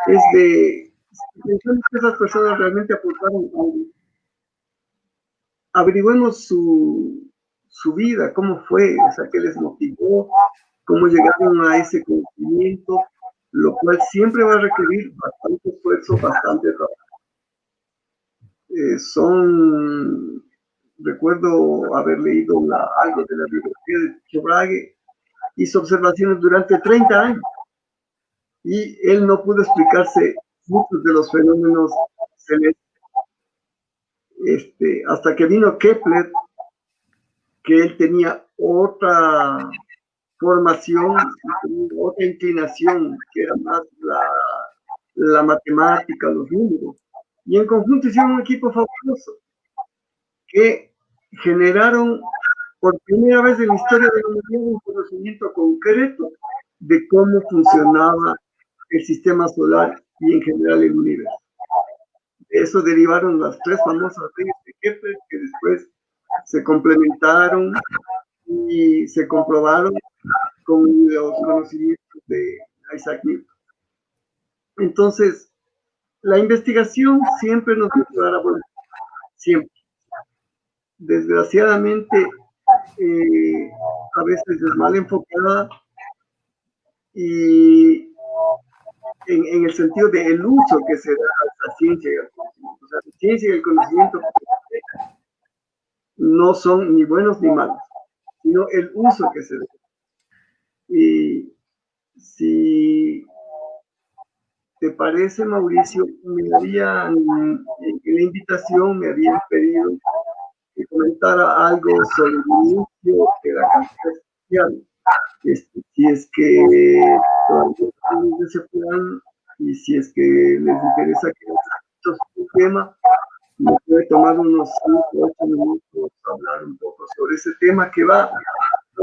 es de pensando que esas personas realmente aportaron algo. Averigüemos su vida, cómo fue, o sea, qué les motivó, cómo llegaron a ese conocimiento, lo cual siempre va a requerir bastante esfuerzo, bastante trabajo. Recuerdo haber leído algo de la biografía de Tycho Brahe, hizo observaciones durante 30 años y él no pudo explicarse muchos de los fenómenos celestes. Hasta que vino Kepler, que él tenía otra formación, otra inclinación, que era más la matemática, los números. Y en conjunto hicieron un equipo fabuloso que generaron por primera vez en la historia de la humanidad un conocimiento concreto de cómo funcionaba el sistema solar y en general el universo. De eso derivaron las 3 famosas leyes de Kepler, que después se complementaron y se comprobaron con los conocimientos de Isaac Newton. Entonces, la investigación siempre nos ayudará, bueno, siempre. Desgraciadamente, a veces es mal enfocada y en el sentido del uso que se da a la ciencia y al conocimiento. O sea, la ciencia y el conocimiento no son ni buenos ni malos, sino el uso que se da. Y si te parece, Mauricio, en la invitación me habían pedido que comentara algo sobre el inicio de la carrera espacial. Si es que todavía están en ese plan y si es que les interesa que esto sea un tema, me puede tomar unos 5 o 8 minutos hablar un poco sobre ese tema que va a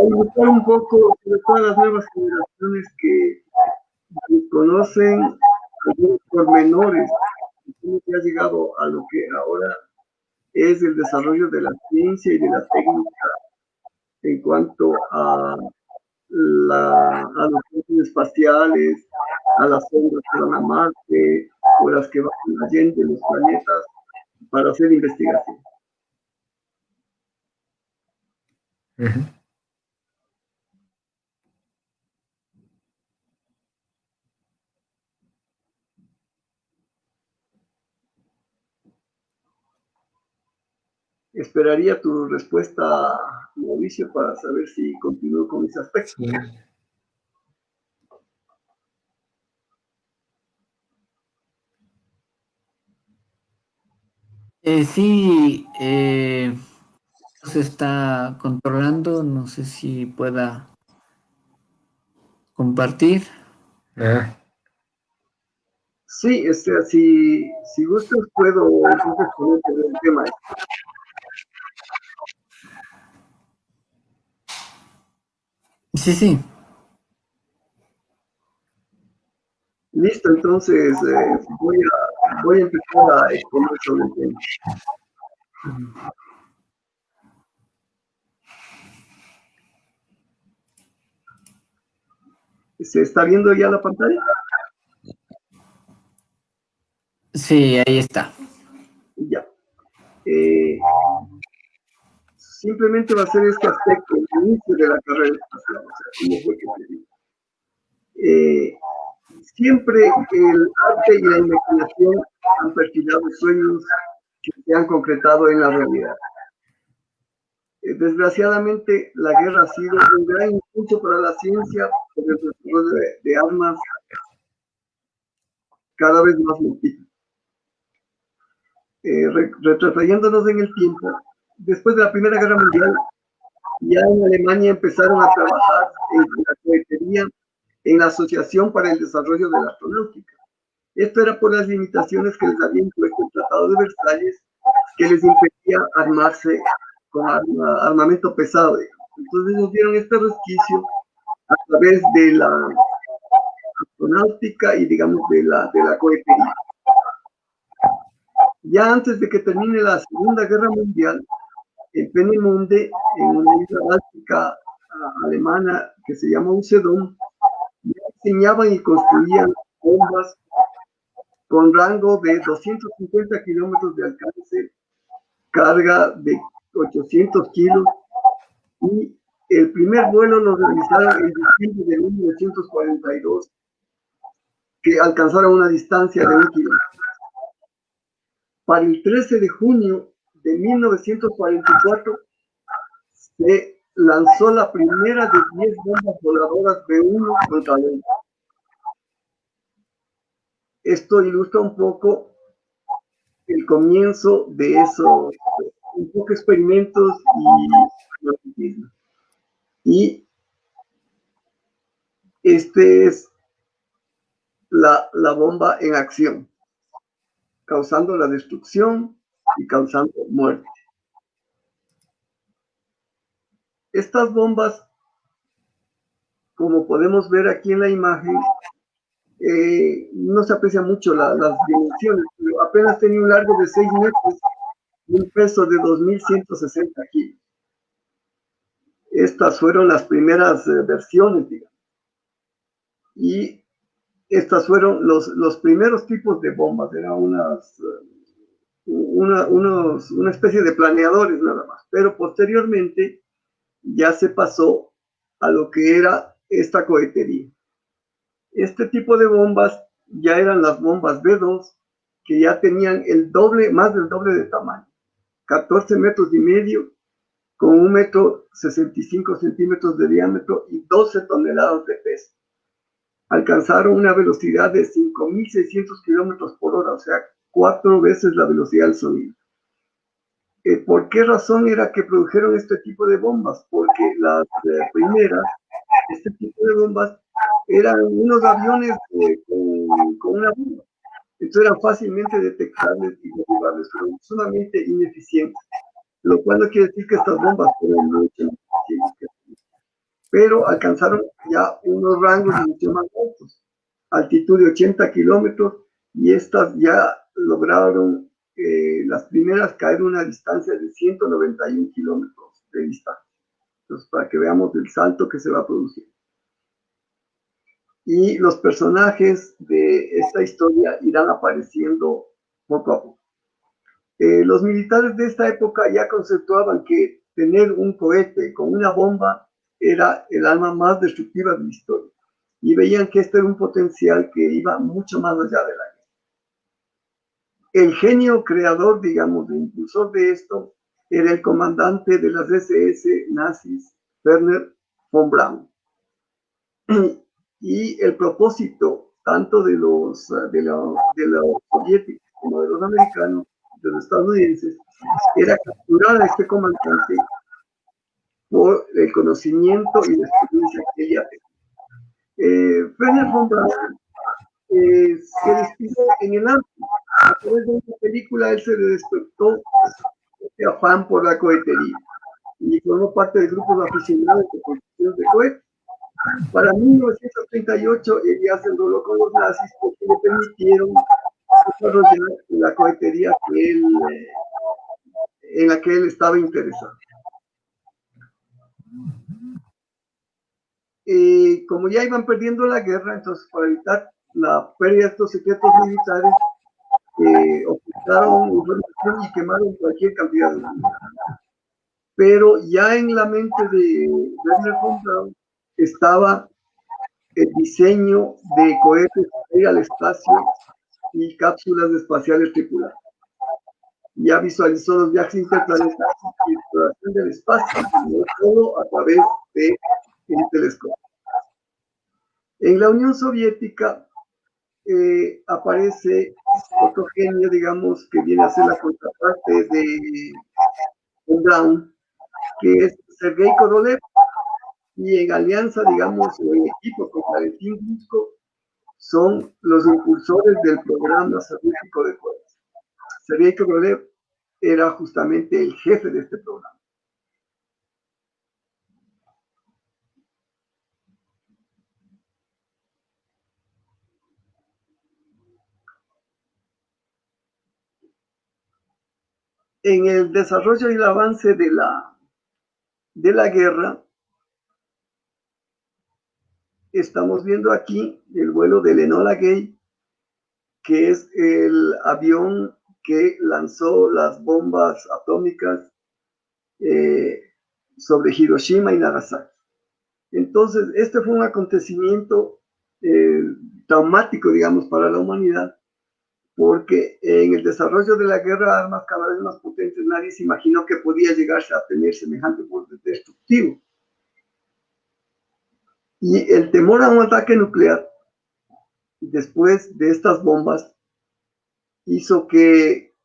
invitar un poco sobre todas las nuevas generaciones que conocen algunos pormenores de cómo se ha llegado a lo que ahora es el desarrollo de la ciencia y de la técnica en cuanto a a los viajes espaciales, a las sondas que van a Marte o las que van allende los planetas para hacer investigación. Ujú. Esperaría tu respuesta, Mauricio, para saber si continúo con ese aspecto. Sí. Sí, se está controlando, no sé si pueda compartir. Ah, Sí, si gustas, puedo entonces ponerte en el tema. Sí, sí. Listo, entonces voy a empezar a exponer sobre el tema. ¿Se está viendo ya la pantalla? Sí, ahí está. Ya. Simplemente va a ser este aspecto, el inicio de la carrera espacial, o sea, cómo fue que se dio. Siempre el arte y la imaginación han perfilado sueños que se han concretado en la realidad. Desgraciadamente, la guerra ha sido un gran impulso para la ciencia por el desarrollo de armas cada vez más mortíferas. Retrocediéndonos en el tiempo, después de la Primera Guerra Mundial, ya en Alemania empezaron a trabajar en la cohetería en la Asociación para el Desarrollo de la Astronáutica. Esto era por las limitaciones que les había impuesto el Tratado de Versalles, que les impedía armarse con armamento pesado. Entonces nos dieron este resquicio a través de la astronáutica y, digamos, de la cohetería. Ya antes de que termine la Segunda Guerra Mundial, en Peenemünde, en una isla báltica alemana que se llama Usedom, diseñaban y construían bombas con rango de 250 kilómetros de alcance, carga de 800 kilos, y el primer vuelo lo realizaron en diciembre de 1942, que alcanzaron una distancia de 1 kilómetro. Para el 13 de junio de 1944 se lanzó la primera de 10 bombas voladoras B-1 contra Londres. Esto ilustra un poco el comienzo de esos un poco experimentos y este es la bomba en acción, causando la destrucción y causando muerte. Estas bombas, como podemos ver aquí en la imagen, no se aprecia mucho las dimensiones, pero apenas tenía un largo de 6 metros y un peso de 2.160 kilos. Estas fueron las primeras versiones, digamos. Y estas fueron los primeros tipos de bombas, eran una especie de planeadores nada más, pero posteriormente ya se pasó a lo que era esta cohetería. Este tipo de bombas ya eran las bombas B2, que ya tenían el doble, más del doble de tamaño, 14 metros y medio, con 1,65 metros de diámetro y 12 toneladas de peso. Alcanzaron una velocidad de 5.600 kilómetros por hora, o sea, 4 veces la velocidad del sonido. ¿Por qué razón era que produjeron este tipo de bombas? Porque las primeras este tipo de bombas eran unos aviones con una bomba. Entonces eran fácilmente detectables y derribables, pero sumamente ineficientes. Lo cual no quiere decir que estas bombas fueran mucho ineficientes, pero alcanzaron ya unos rangos mucho más altos, altitud de 80 kilómetros, y estas ya lograron las primeras caer a una distancia de 191 kilómetros de distancia. Entonces, para que veamos el salto que se va a producir. Y los personajes de esta historia irán apareciendo poco a poco. Los militares de esta época ya conceptuaban que tener un cohete con una bomba era el arma más destructiva de la historia, y veían que este era un potencial que iba mucho más allá de la guerra. El genio creador, digamos, el impulsor de esto, era el comandante de las SS nazis, Werner von Braun. Y el propósito, tanto de los soviéticos como de los americanos, de los estadounidenses, era capturar a este comandante por el conocimiento y la experiencia que ella tenía. Werner von Braun se despidió en el arte. A través de una película, él se le despertó este afán por la cohetería y formó parte de grupos aficionados de construcción de cohetes. Para 1938, él ya se enroló con los nazis porque le permitieron desarrollar la cohetería en la que él estaba interesado. Como ya iban perdiendo la guerra, entonces para evitar la pérdida de estos secretos militares, ocultaron información y quemaron cualquier cantidad de dinero. Pero ya en la mente de Werner von Braun estaba el diseño de cohetes para ir al espacio y cápsulas espaciales tripuladas. Ya visualizó los viajes interplanetarios y exploración del espacio, no todo a través de el telescopio. En la Unión Soviética aparece otro genio, digamos, que viene a ser la contraparte de von Braun, que es Sergei Korolev, y en alianza, digamos, o en equipo con Valentín Grushko, son los impulsores del programa soviético de cohetes. Sergei Korolev era justamente el jefe de este programa. En el desarrollo y el avance de la guerra, estamos viendo aquí el vuelo del Enola Gay, que es el avión que lanzó las bombas atómicas sobre Hiroshima y Nagasaki. Entonces, este fue un acontecimiento traumático, digamos, para la humanidad, porque en el desarrollo de la guerra de armas cada vez más potentes, nadie se imaginó que podía llegarse a tener semejante poder destructivo. Y el temor a un ataque nuclear, después de estas bombas, hizo que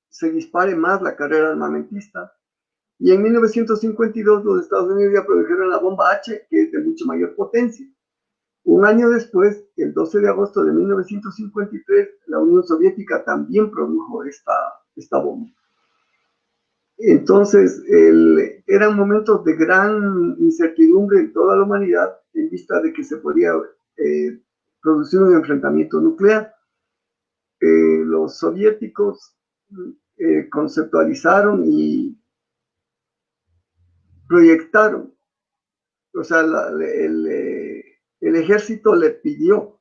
se dispare más la carrera armamentista. Y en 1952 los Estados Unidos ya produjeron la bomba H, que es de mucho mayor potencia. Un año después, el 12 de agosto de 1953, la Unión Soviética también produjo esta bomba. Entonces, eran momentos de gran incertidumbre en toda la humanidad en vista de que se podía producir un enfrentamiento nuclear. Los soviéticos conceptualizaron y proyectaron, o sea, el ejército le pidió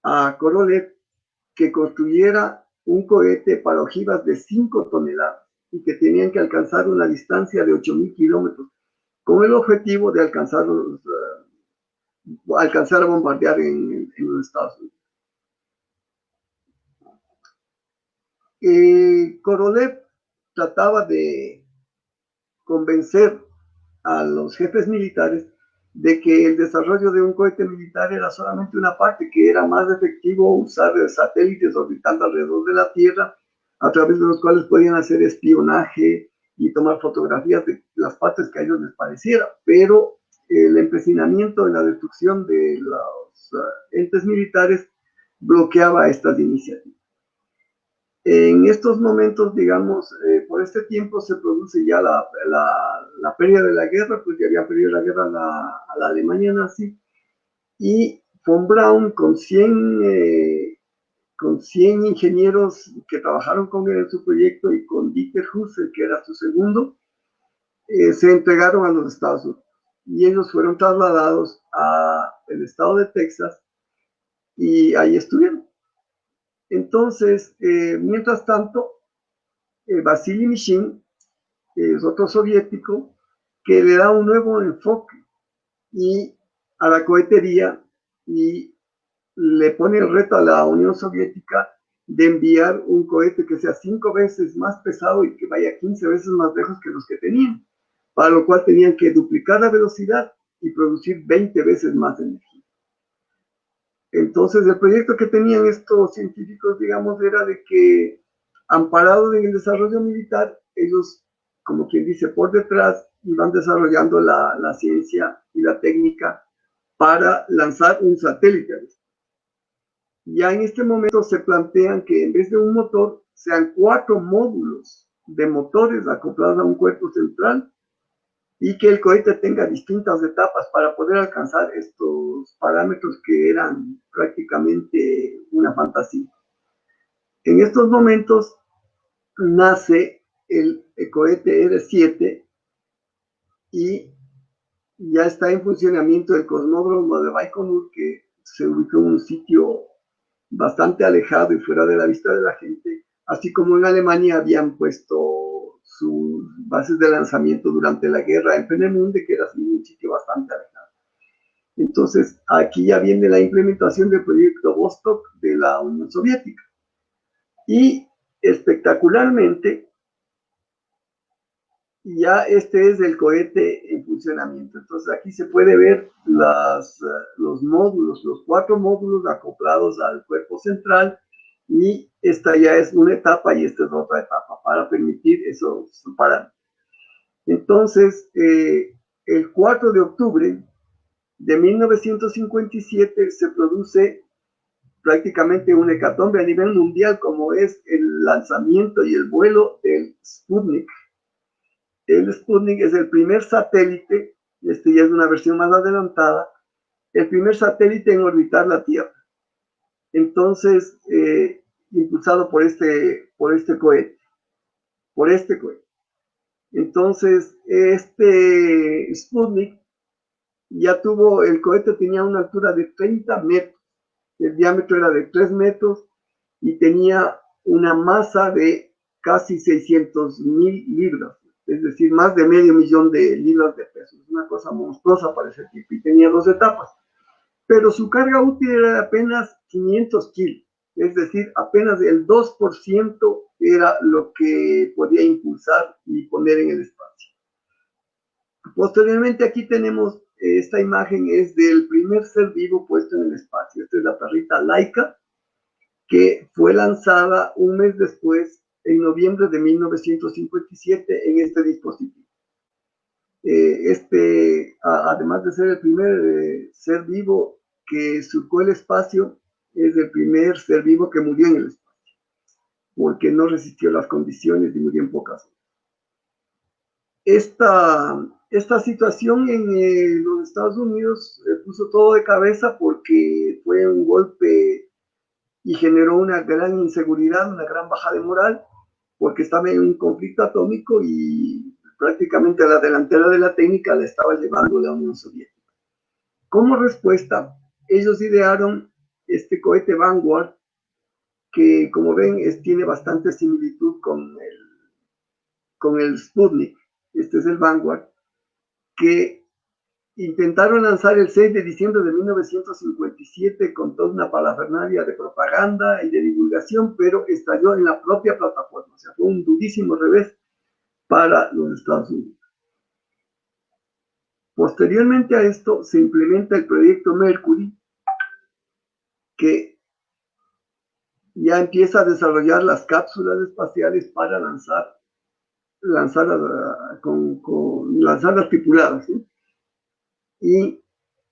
a Korolev que construyera un cohete para ojivas de 5 toneladas y que tenían que alcanzar una distancia de 8.000 kilómetros, con el objetivo de alcanzar a bombardear en los Estados Unidos. Korolev trataba de convencer a los jefes militares de que el desarrollo de un cohete militar era solamente una parte, que era más efectivo usar satélites orbitando alrededor de la Tierra, a través de los cuales podían hacer espionaje y tomar fotografías de las partes que a ellos les pareciera. Pero el empecinamiento en la destrucción de los entes militares bloqueaba estas iniciativas. En estos momentos, digamos, por este tiempo se produce ya la pérdida de la guerra, pues ya había perdido la guerra a la Alemania nazi, y von Braun con 100 ingenieros que trabajaron con él en su proyecto y con Dieter Husserl, que era su segundo, se entregaron a los Estados Unidos. Y ellos fueron trasladados al estado de Texas y ahí estuvieron. Entonces, mientras tanto, Vasily Mishin es otro soviético que le da un nuevo enfoque a la cohetería y le pone el reto a la Unión Soviética de enviar un cohete que sea 5 veces más pesado y que vaya 15 veces más lejos que los que tenían, para lo cual tenían que duplicar la velocidad y producir 20 veces más energía. Entonces, el proyecto que tenían estos científicos, digamos, era de que, amparados en el desarrollo militar, ellos, como quien dice, por detrás, iban desarrollando la ciencia y la técnica para lanzar un satélite. Ya en este momento se plantean que en vez de un motor, sean 4 módulos de motores acoplados a un cuerpo central y que el cohete tenga distintas etapas para poder alcanzar estos parámetros que eran prácticamente una fantasía. En estos momentos nace el cohete R-7 y ya está en funcionamiento el cosmódromo de Baikonur, que se ubicó en un sitio bastante alejado y fuera de la vista de la gente, así como en Alemania habían puesto sus bases de lanzamiento durante la guerra en Peenemünde, que era un sitio bastante alejado. Entonces, aquí ya viene la implementación del proyecto Vostok de la Unión Soviética. Y espectacularmente, ya este es el cohete en funcionamiento. Entonces, aquí se puede ver los módulos, los 4 módulos acoplados al cuerpo central, y esta ya es una etapa y esta es otra etapa para permitir esos parámetros. Entonces, el 4 de octubre de 1957 se produce prácticamente un hecatombe a nivel mundial, como es el lanzamiento y el vuelo del Sputnik. El Sputnik es el primer satélite, este ya es una versión más adelantada, el primer satélite en orbitar la Tierra. Entonces, impulsado por este cohete. Entonces, este Sputnik ya el cohete tenía una altura de 30 metros, el diámetro era de 3 metros y tenía una masa de casi 600,000 libras, es decir, más de medio millón de libras de peso. Es una cosa monstruosa para ese tipo y tenía 2 etapas. Pero su carga útil era de apenas 500 kilos, es decir, apenas el 2% era lo que podía impulsar y poner en el espacio. Posteriormente aquí tenemos, esta imagen es del primer ser vivo puesto en el espacio. Esta es la perrita Laika, que fue lanzada un mes después, en noviembre de 1957, en este dispositivo. Además de ser el primer ser vivo que surcó el espacio, es el primer ser vivo que murió en el espacio, porque no resistió las condiciones y murió en pocas horas. Esta situación en los Estados Unidos puso todo de cabeza porque fue un golpe y generó una gran inseguridad, una gran baja de moral, porque estaba en un conflicto atómico y prácticamente a la delantera de la técnica la estaba llevando la Unión Soviética. Como respuesta, ellos idearon este cohete Vanguard, que como ven tiene bastante similitud con el Sputnik. Este es el Vanguard, que intentaron lanzar el 6 de diciembre de 1957 con toda una parafernalia de propaganda y de divulgación, pero estalló en la propia plataforma. O sea, fue un durísimo revés para los Estados Unidos. Posteriormente a esto se implementa el proyecto Mercury, que ya empieza a desarrollar las cápsulas espaciales para lanzarlas tripuladas, ¿sí? y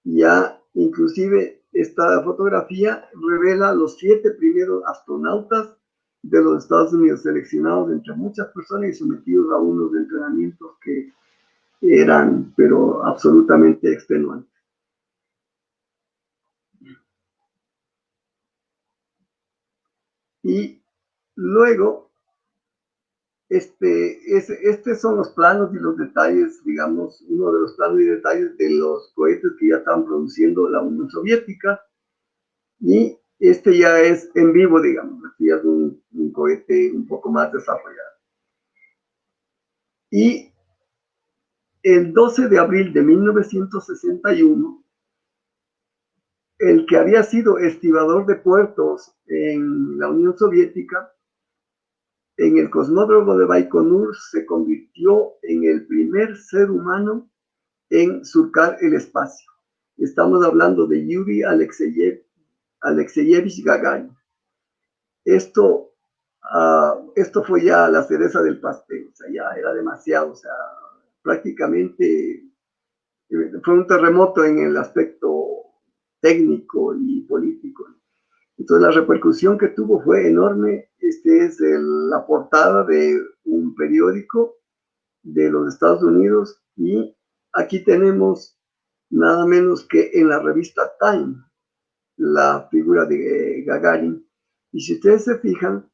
ya inclusive esta fotografía revela los 7 primeros astronautas de los Estados Unidos, seleccionados entre muchas personas y sometidos a unos entrenamientos que eran, pero absolutamente extenuantes. Y luego, estos son los planos y los detalles, digamos, uno de los planos y detalles de los cohetes que ya estaban produciendo la Unión Soviética. Y este ya es en vivo, digamos, este ya es un cohete un poco más desarrollado. Y el 12 de abril de 1961, el que había sido estibador de puertos en la Unión Soviética, en el cosmódromo de Baikonur, se convirtió en el primer ser humano en surcar el espacio. Estamos hablando de Yuri Alexeyevich Gagarin. Esto fue ya la cereza del pastel, o sea, ya era demasiado, o sea, prácticamente fue un terremoto en el aspecto técnico y político. Entonces la repercusión que tuvo fue enorme. Es la portada de un periódico de los Estados Unidos y aquí tenemos nada menos que en la revista Time la figura de Gagarin. Y si ustedes se fijan,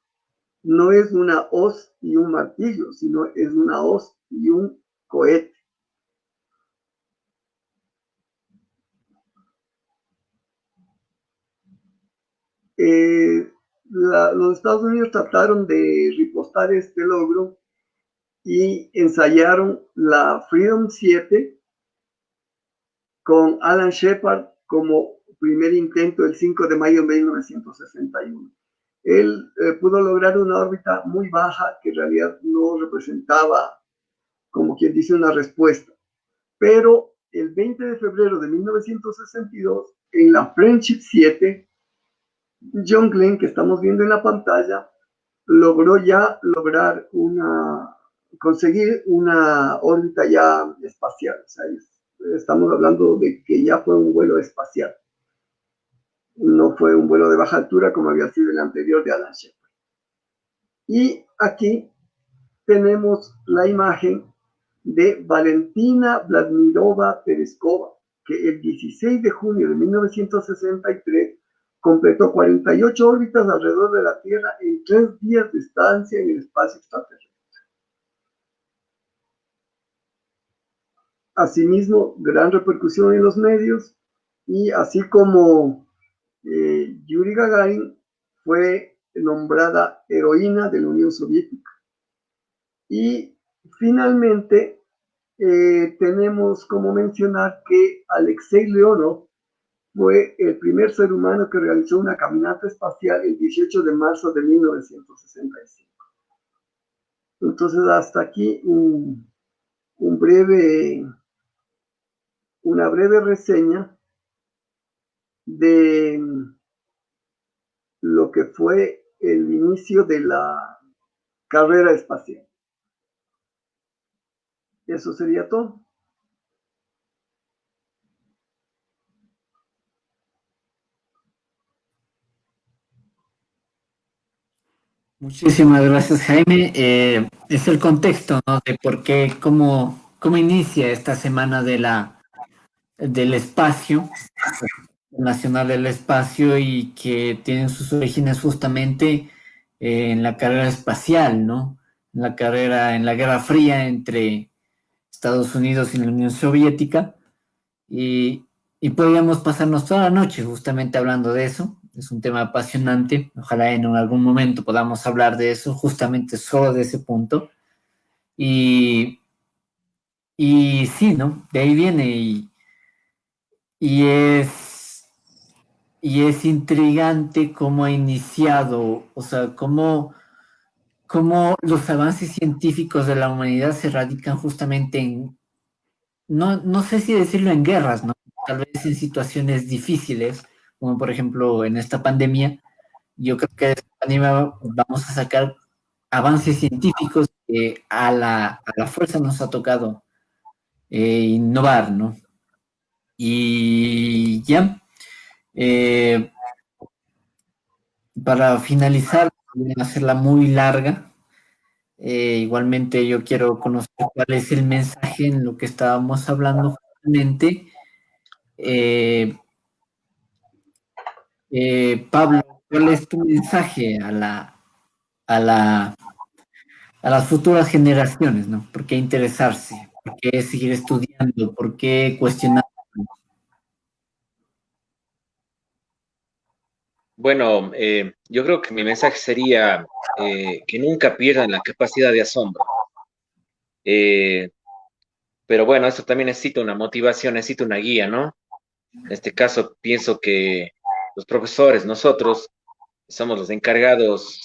no es una hoz y un martillo, sino es una hoz y un cohete. Los Estados Unidos trataron de ripostar este logro y ensayaron la Freedom 7 con Alan Shepard como primer intento el 5 de mayo de 1961. Él pudo lograr una órbita muy baja que en realidad no representaba, como quien dice, una respuesta. Pero el 20 de febrero de 1962, en la Friendship 7, John Glenn, que estamos viendo en la pantalla, logró ya conseguir una órbita ya espacial. O sea, estamos hablando de que ya fue un vuelo espacial. No fue un vuelo de baja altura como había sido el anterior de Alan Shepard. Y aquí tenemos la imagen de Valentina Vladimirova Tereskova, que el 16 de junio de 1963 completó 48 órbitas alrededor de la Tierra en 3 días de estancia en el espacio extraterrestre. Asimismo, gran repercusión en los medios, y así como Yuri Gagarin fue nombrada heroína de la Unión Soviética. Y finalmente tenemos como mencionar que Alexei Leonov fue el primer ser humano que realizó una caminata espacial el 18 de marzo de 1965. Entonces, hasta aquí una breve reseña de lo que fue el inicio de la carrera espacial. Eso sería todo. Muchísimas gracias, Jaime. Es el contexto, ¿no? De por qué, cómo inicia esta semana del espacio, nacional del espacio, y que tienen sus orígenes justamente en la carrera espacial, ¿no? En la Guerra Fría entre Estados Unidos y la Unión Soviética. Y podríamos pasarnos toda la noche justamente hablando de eso. Es un tema apasionante. Ojalá en algún momento podamos hablar de eso, justamente solo de ese punto. Y sí, ¿no? De ahí viene y es intrigante cómo ha iniciado, o sea, cómo los avances científicos de la humanidad se radican justamente en, no sé si decirlo en guerras, ¿no? Tal vez en situaciones difíciles, como por ejemplo en esta pandemia. Yo creo que de esta pandemia vamos a sacar avances científicos que a la fuerza nos ha tocado innovar, ¿no? Y ya, para finalizar, voy a hacerla muy larga. Igualmente yo quiero conocer cuál es el mensaje en lo que estábamos hablando justamente. Pablo, ¿cuál es tu mensaje a la, a las futuras generaciones, ¿no? ¿Por qué interesarse? ¿Por qué seguir estudiando? ¿Por qué cuestionar? Bueno, yo creo que mi mensaje sería que nunca pierdan la capacidad de asombro. Eh, pero bueno, esto también necesita una motivación, necesita una guía, ¿no? En este caso, pienso que los profesores, nosotros, somos los encargados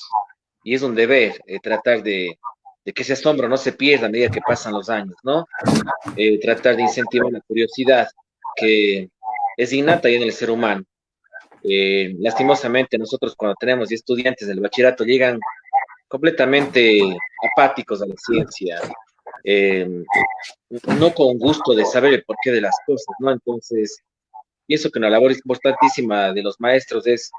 y es un deber tratar de que ese asombro no se pierda a medida que pasan los años, ¿no? Tratar de incentivar la curiosidad que es innata ya en el ser humano. Lastimosamente, nosotros cuando tenemos estudiantes del bachillerato llegan completamente apáticos a la ciencia, eh, no con gusto de saber el porqué de las cosas, ¿no? Entonces, pienso que una labor importantísima de los maestros es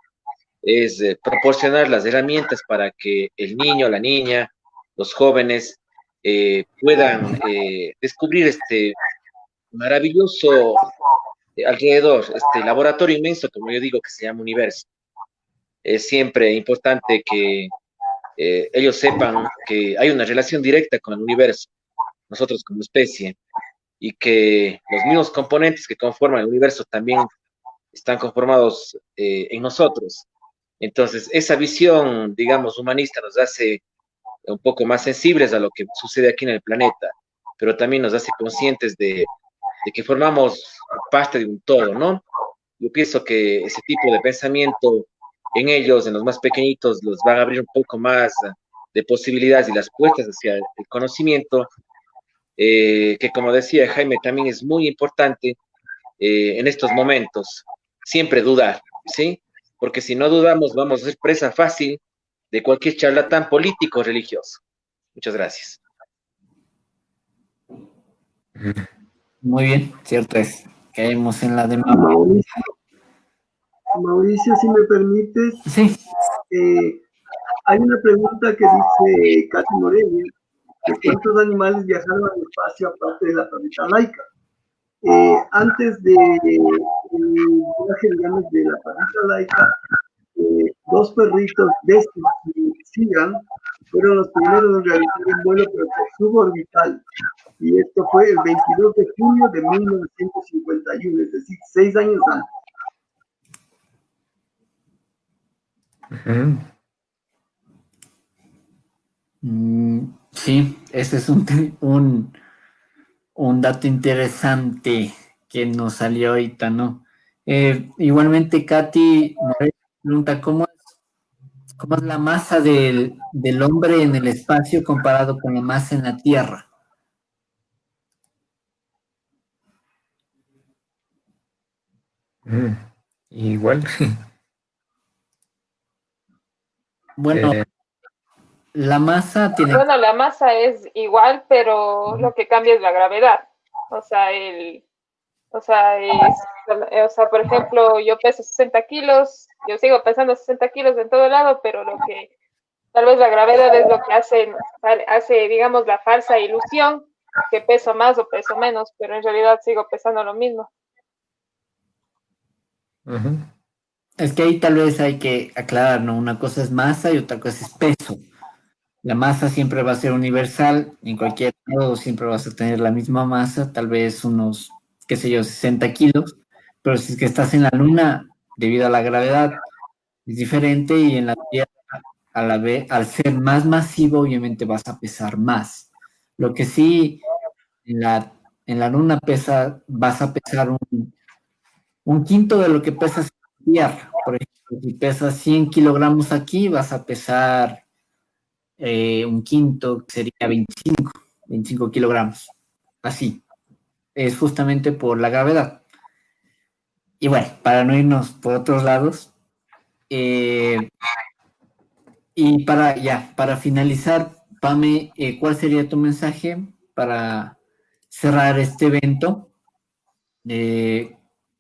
proporcionar las herramientas para que el niño, la niña, los jóvenes puedan descubrir este maravilloso alrededor, este laboratorio inmenso, como yo digo, que se llama universo. Es siempre importante que ellos sepan que hay una relación directa con el universo, nosotros como especie, y que los mismos componentes que conforman el universo también están conformados en nosotros. Entonces, esa visión, digamos, humanista nos hace un poco más sensibles a lo que sucede aquí en el planeta, pero también nos hace conscientes de que formamos parte de un todo, ¿no? Yo pienso que ese tipo de pensamiento en ellos, en los más pequeñitos, los va a abrir un poco más de posibilidades y las puertas hacia el conocimiento, que como decía Jaime, también es muy importante en estos momentos, siempre dudar, ¿sí? Porque si no dudamos, vamos a ser presa fácil de cualquier charlatán político o religioso. Muchas gracias. Muy bien, cierto es. Caemos en la demagogia. Mauricio, si me permites, Sí, hay una pregunta que dice Katy Morelia, que cuántos animales viajaron al espacio aparte de la planeta Laika. Antes de viaje, digamos, de la planeta Laika, dos perritos de Sigan fueron los primeros en realizar un vuelo suborbital. Y esto fue el 22 de junio de 1951, es decir, 6 años antes. Ujú. Sí, ese es un dato interesante que nos salió ahorita, ¿no? Igualmente, Katy me pregunta, cómo es la masa del hombre en el espacio comparado con la masa en la Tierra? Mm, igual. Bueno, Eh, la masa tiene... Bueno, la masa es igual, pero lo que cambia es la gravedad. O sea, por ejemplo, yo peso 60 kilos, yo sigo pesando 60 kilos en todo lado, pero lo que tal vez la gravedad es lo que hace, digamos, la falsa ilusión que peso más o peso menos, pero en realidad sigo pesando lo mismo. ujú. Es que ahí tal vez hay que aclarar, ¿no? Una cosa es masa y otra cosa es peso. La masa siempre va a ser universal, en cualquier lado siempre vas a tener la misma masa, tal vez unos, qué sé yo, 60 kilos, pero si es que estás en la luna, debido a la gravedad, es diferente y en la Tierra, a la vez, al ser más masivo, obviamente vas a pesar más. Lo que sí, en la luna vas a pesar un quinto de lo que pesas en la Tierra. Por ejemplo, si pesas 100 kilogramos aquí, vas a pesar un quinto, que sería 25 kilogramos. Así. Es justamente por la gravedad. Y bueno, para no irnos por otros lados, y para finalizar, Pame, ¿cuál sería tu mensaje para cerrar este evento?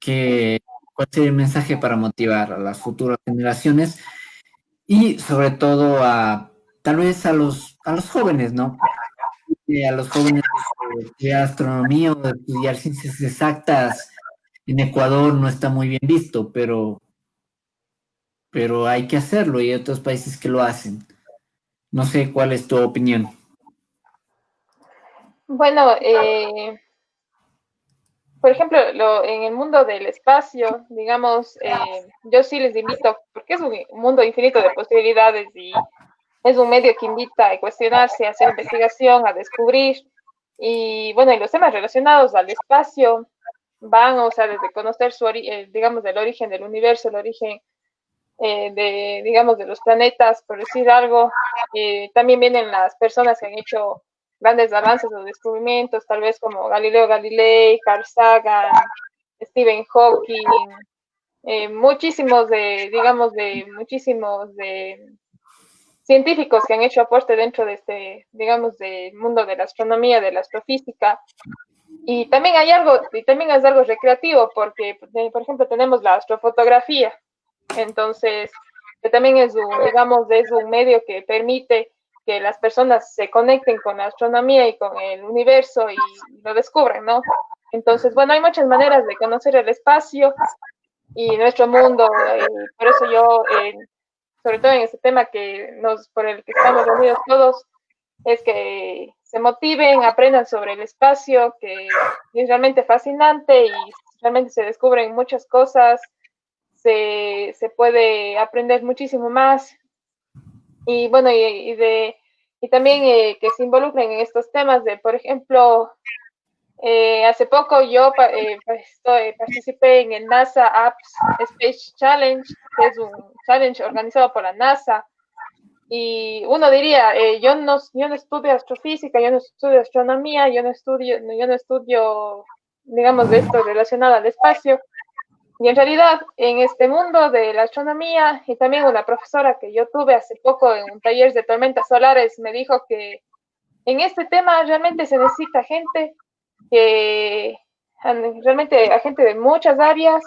cuál sería el mensaje para motivar a las futuras generaciones y sobre todo tal vez a los jóvenes, ¿no? A los jóvenes de estudiar astronomía o de estudiar ciencias exactas en Ecuador no está muy bien visto, pero hay que hacerlo y hay otros países que lo hacen. No sé cuál es tu opinión. Bueno, por ejemplo, en el mundo del espacio, digamos, yo sí les invito, porque es un mundo infinito de posibilidades y es un medio que invita a cuestionarse, a hacer investigación, a descubrir. Y bueno, y los temas relacionados al espacio van, o sea, desde conocer digamos, del origen del universo, el origen digamos, de los planetas, por decir algo. También vienen las personas que han hecho grandes avances o descubrimientos, tal vez como Galileo Galilei, Carl Sagan, Stephen Hawking, muchísimos de científicos que han hecho aporte dentro de este, digamos, del mundo de la astronomía, de la astrofísica. Y también también es algo recreativo, porque, por ejemplo, tenemos la astrofotografía. Entonces, que también digamos, es un medio que permite que las personas se conecten con la astronomía y con el universo y lo descubren, ¿no? Entonces, bueno, hay muchas maneras de conocer el espacio y nuestro mundo, por eso yo, sobre todo en este tema por el que estamos reunidos todos, es que se motiven, aprendan sobre el espacio, que es realmente fascinante y realmente se descubren muchas cosas, se puede aprender muchísimo más y bueno, y también que se involucren en estos temas de, por ejemplo, hace poco yo participé en el NASA Apps Space Challenge, que es un challenge organizado por la NASA. Y uno diría, yo no estudio astrofísica, yo no estudio astronomía, yo no estudio, digamos, de esto relacionado al espacio. Y en realidad, en este mundo de la astronomía, y también una profesora que yo tuve hace poco en un taller de tormentas solares me dijo que en este tema realmente se necesita gente que realmente a gente de muchas áreas,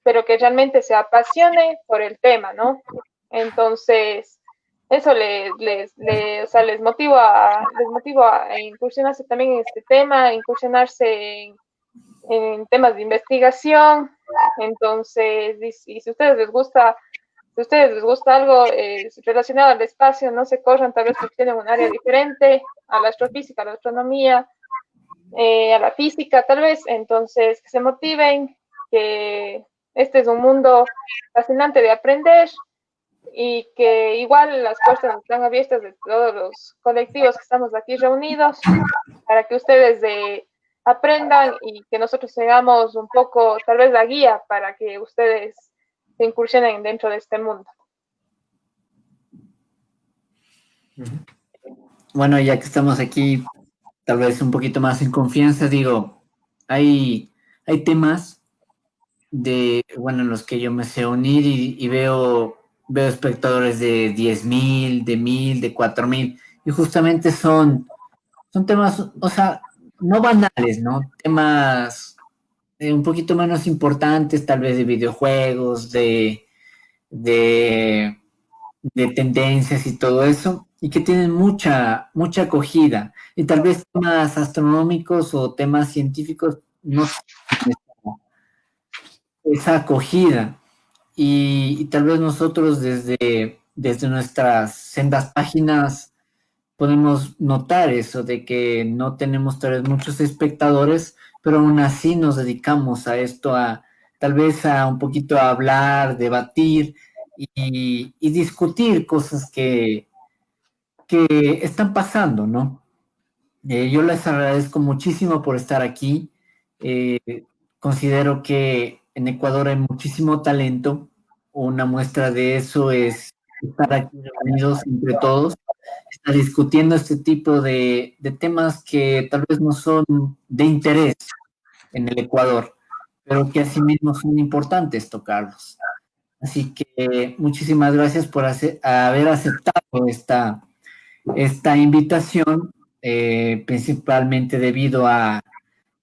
pero que realmente se apasione por el tema, ¿no? Entonces, eso o sea, les motiva a incursionarse también en este tema, a incursionarse en temas de investigación. Entonces, y si a ustedes les gusta, si a ustedes les gusta algo relacionado al espacio, no se corran, tal vez porque tienen un área diferente a la astrofísica, a la astronomía, a la física, tal vez. Entonces, que se motiven, que este es un mundo fascinante de aprender y que igual las puertas están abiertas de todos los colectivos que estamos aquí reunidos para que ustedes aprendan y que nosotros seamos un poco, tal vez, la guía para que ustedes se incursionen dentro de este mundo. Bueno, ya que estamos aquí, tal vez un poquito más en confianza, digo, hay temas en los que yo me sé unir y veo espectadores de 10,000, de 1,000, de 4,000, y justamente son temas, o sea, no banales, ¿no? Temas un poquito menos importantes, tal vez de videojuegos, de, de tendencias y todo eso, y que tienen mucha acogida. Y tal vez temas astronómicos o temas científicos no tienen esa acogida. Y tal vez nosotros desde nuestras sendas páginas podemos notar eso de que no tenemos tal vez muchos espectadores, pero aún así nos dedicamos a esto, tal vez a un poquito a hablar, debatir y discutir cosas que están pasando, ¿no? Yo les agradezco muchísimo por estar aquí. Eh, Considero que en Ecuador hay muchísimo talento. Una muestra de eso es estar aquí reunidos entre todos, estar discutiendo este tipo de temas que tal vez no son de interés en el Ecuador, pero que asimismo son importantes tocarlos. Así que muchísimas gracias por haber aceptado esta invitación, principalmente debido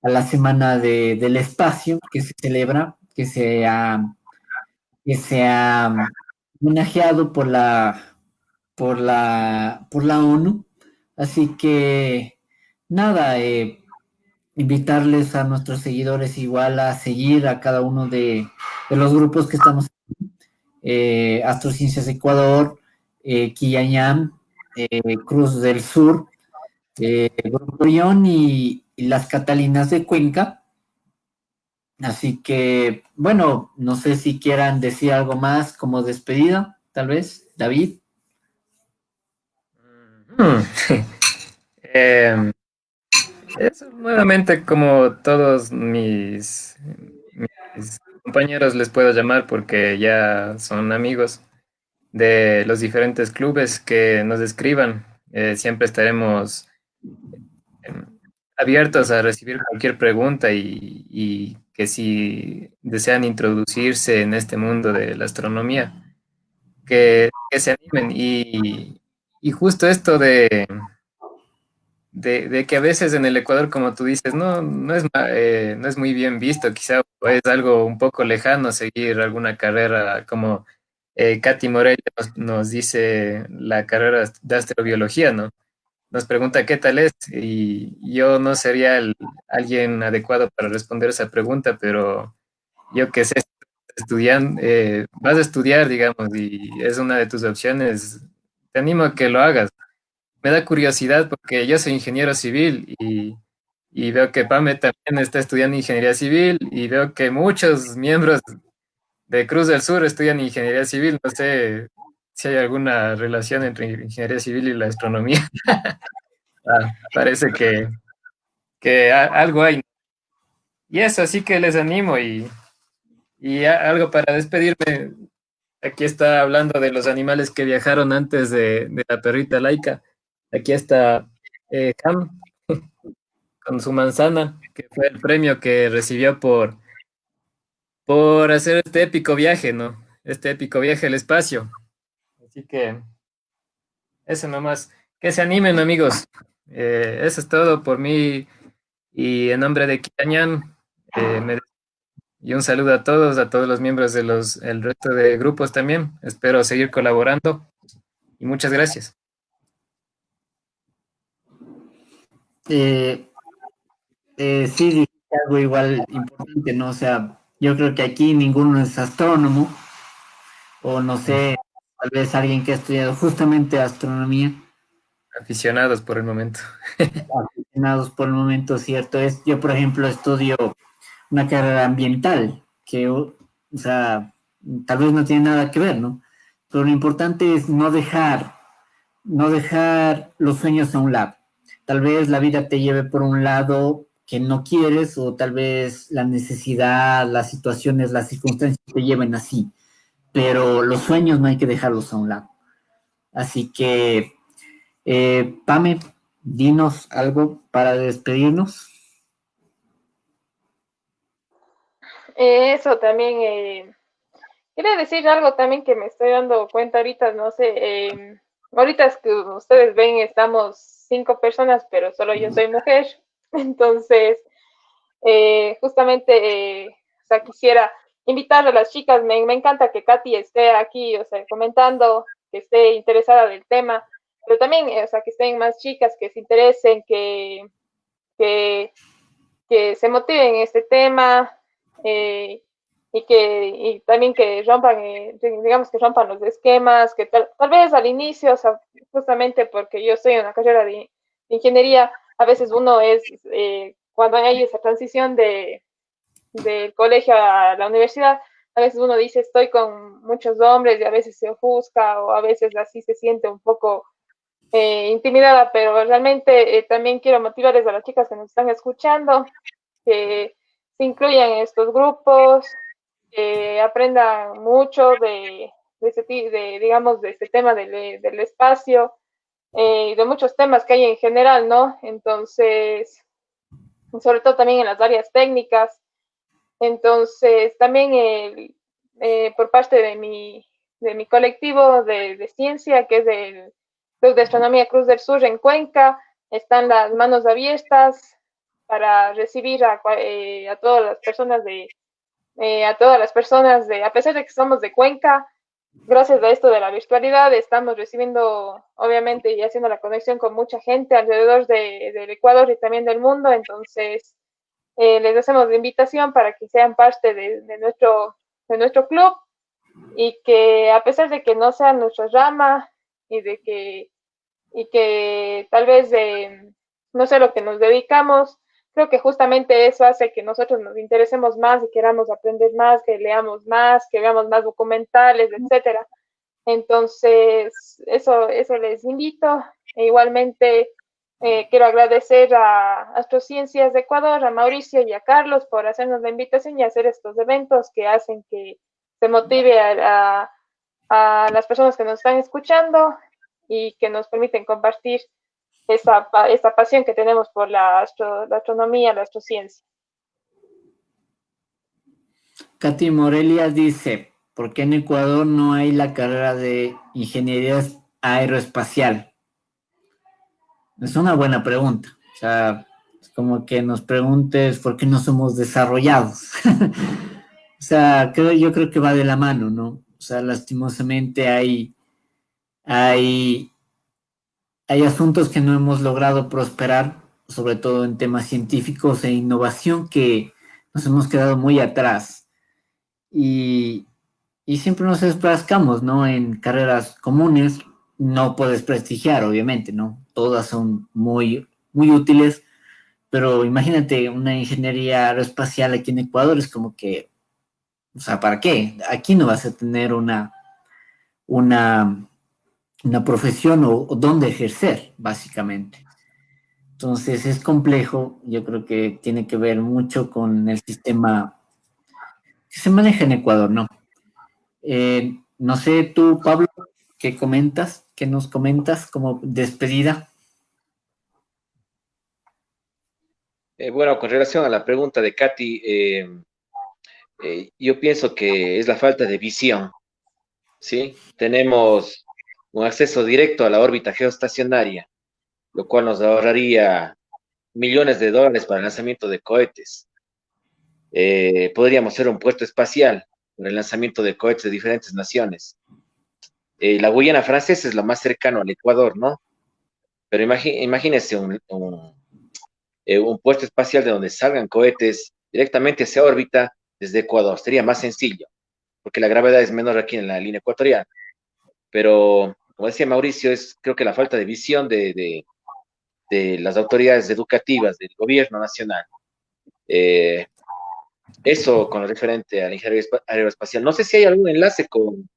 a la Semana del Espacio que se celebra, que se ha homenajeado por la ONU. Así que nada, invitarles a nuestros seguidores igual a seguir a cada uno de los grupos que estamos, Astrociencias Ecuador, Quillayam, Cruz del Sur, Grupo Orión y las Catalinas de Cuenca. Así que, bueno, no sé si quieran decir algo más como despedida, tal vez, David. Mm. Em, Eso nuevamente, como todos mis compañeros les puedo llamar porque ya son amigos de los diferentes clubes que nos escriban. Siempre estaremos em, abiertos a recibir cualquier pregunta y que si desean introducirse en este mundo de la astronomía, que se animen. Y justo esto de que a veces en el Ecuador, como tú dices, no es muy bien visto, quizá o es algo un poco lejano seguir alguna carrera como Katy Morel nos dice la carrera de astrobiología, ¿no? Nos pregunta qué tal es y yo no sería alguien adecuado para responder esa pregunta, pero yo que sé, vas a estudiar, digamos, y es una de tus opciones, te animo a que lo hagas. Me da curiosidad porque yo soy ingeniero civil y veo que Pame también está estudiando ingeniería civil y veo que muchos miembros de Cruz del Sur estudian ingeniería civil. No sé si hay alguna relación entre ingeniería civil y la astronomía. Parece que algo hay. Y eso, así que les animo algo para despedirme. Aquí está hablando de los animales que viajaron antes de la perrita Laika. Aquí está Ham con su manzana, que fue el premio que recibió por hacer este épico viaje, ¿no? Este épico viaje al espacio. Así que eso nomás. Que se animen, amigos. Eso es todo por mí y en nombre de Kiañan. Y un saludo a todos los miembros de el resto de grupos también. Espero seguir colaborando y muchas gracias. Eh, sí, dijiste algo igual importante, ¿no? O sea, yo creo que aquí ninguno es astrónomo, o no sé, tal vez alguien que ha estudiado justamente astronomía, Aficionados por el momento. aficionados por el momento, cierto es. Yo, por ejemplo, estudio una carrera ambiental, que, o sea, tal vez no tiene nada que ver, ¿no? Pero lo importante es no dejar los sueños a un lado. Tal vez la vida te lleve por un lado que no quieres, o tal vez la necesidad, las situaciones, las circunstancias te lleven así, pero los sueños no hay que dejarlos a un lado. Así que, Pame, dinos algo para despedirnos. Eso también, quería decir algo también que me estoy dando cuenta ahorita, no sé, ahorita es que ustedes ven, estamos 5 personas, pero solo yo soy mujer, entonces, justamente, o sea, quisiera invitar a las chicas, me encanta que Katy esté aquí, o sea, comentando, que esté interesada del tema, pero también, o sea, que estén más chicas, que se interesen, que, que se motiven en este tema, eh, y también que rompan, digamos que rompan los esquemas, que tal vez al inicio, o sea, justamente porque yo estoy en una carrera de ingeniería, a veces uno es, cuando hay esa transición del colegio a la universidad, a veces uno dice estoy con muchos hombres y a veces se ofusca o a veces así se siente un poco intimidada, pero realmente también quiero motivarles a las chicas que nos están escuchando que se incluyan en estos grupos, que aprendan mucho digamos, de este tema del espacio y de muchos temas que hay en general, ¿no? Entonces, sobre todo también en las áreas técnicas. Entonces, también por parte de mi colectivo de ciencia, que es el Club de Astronomía Cruz del Sur en Cuenca, están las manos abiertas para recibir a todas las personas a pesar de que somos de Cuenca, gracias a esto de la virtualidad, estamos recibiendo, obviamente, y haciendo la conexión con mucha gente alrededor del Ecuador y también del mundo. Entonces, les hacemos la invitación para que sean parte de nuestro club y que a pesar de que no sean nuestra rama y que tal vez no sé lo que nos dedicamos, creo que justamente eso hace que nosotros nos interesemos más y queramos aprender más, que leamos más, que veamos más documentales, etcétera. Entonces, eso les invito. E igualmente, quiero agradecer a Astrociencias de Ecuador, a Mauricio y a Carlos por hacernos la invitación y hacer estos eventos que hacen que se motive a las personas que nos están escuchando y que nos permiten compartir esta pasión que tenemos por la astronomía, la astrociencia. Katy Morelia dice, ¿por qué en Ecuador no hay la carrera de ingeniería aeroespacial? Es una buena pregunta. O sea, es como que nos preguntes por qué no somos desarrollados. O sea, yo creo que va de la mano, ¿no? O sea, lastimosamente hay asuntos que no hemos logrado prosperar, sobre todo en temas científicos e innovación, que nos hemos quedado muy atrás. Y siempre nos enfrascamos, ¿no? En carreras comunes, no puedes prestigiar, obviamente, ¿no? Todas son muy, muy útiles, pero imagínate una ingeniería aeroespacial aquí en Ecuador, es como que, o sea, ¿para qué? Aquí no vas a tener una profesión o dónde ejercer, básicamente. Entonces es complejo, yo creo que tiene que ver mucho con el sistema que se maneja en Ecuador, ¿no? No sé tú, Pablo, ¿qué comentas? ¿Qué nos comentas como despedida? Bueno, con relación a la pregunta de Katy, yo pienso que es la falta de visión, ¿sí? Tenemos un acceso directo a la órbita geoestacionaria, lo cual nos ahorraría millones de dólares para el lanzamiento de cohetes. Podríamos ser un puerto espacial para el lanzamiento de cohetes de diferentes naciones. La Guyana Francesa es lo más cercano al Ecuador, ¿no? Pero imagínese un puerto espacial de donde salgan cohetes directamente hacia órbita desde Ecuador. Sería más sencillo, porque la gravedad es menor aquí en la línea ecuatoriana. Pero, como decía Mauricio, es creo que la falta de visión de las autoridades educativas del gobierno nacional. Eso con lo referente a la ingeniería aeroespacial. No sé si hay algún enlace con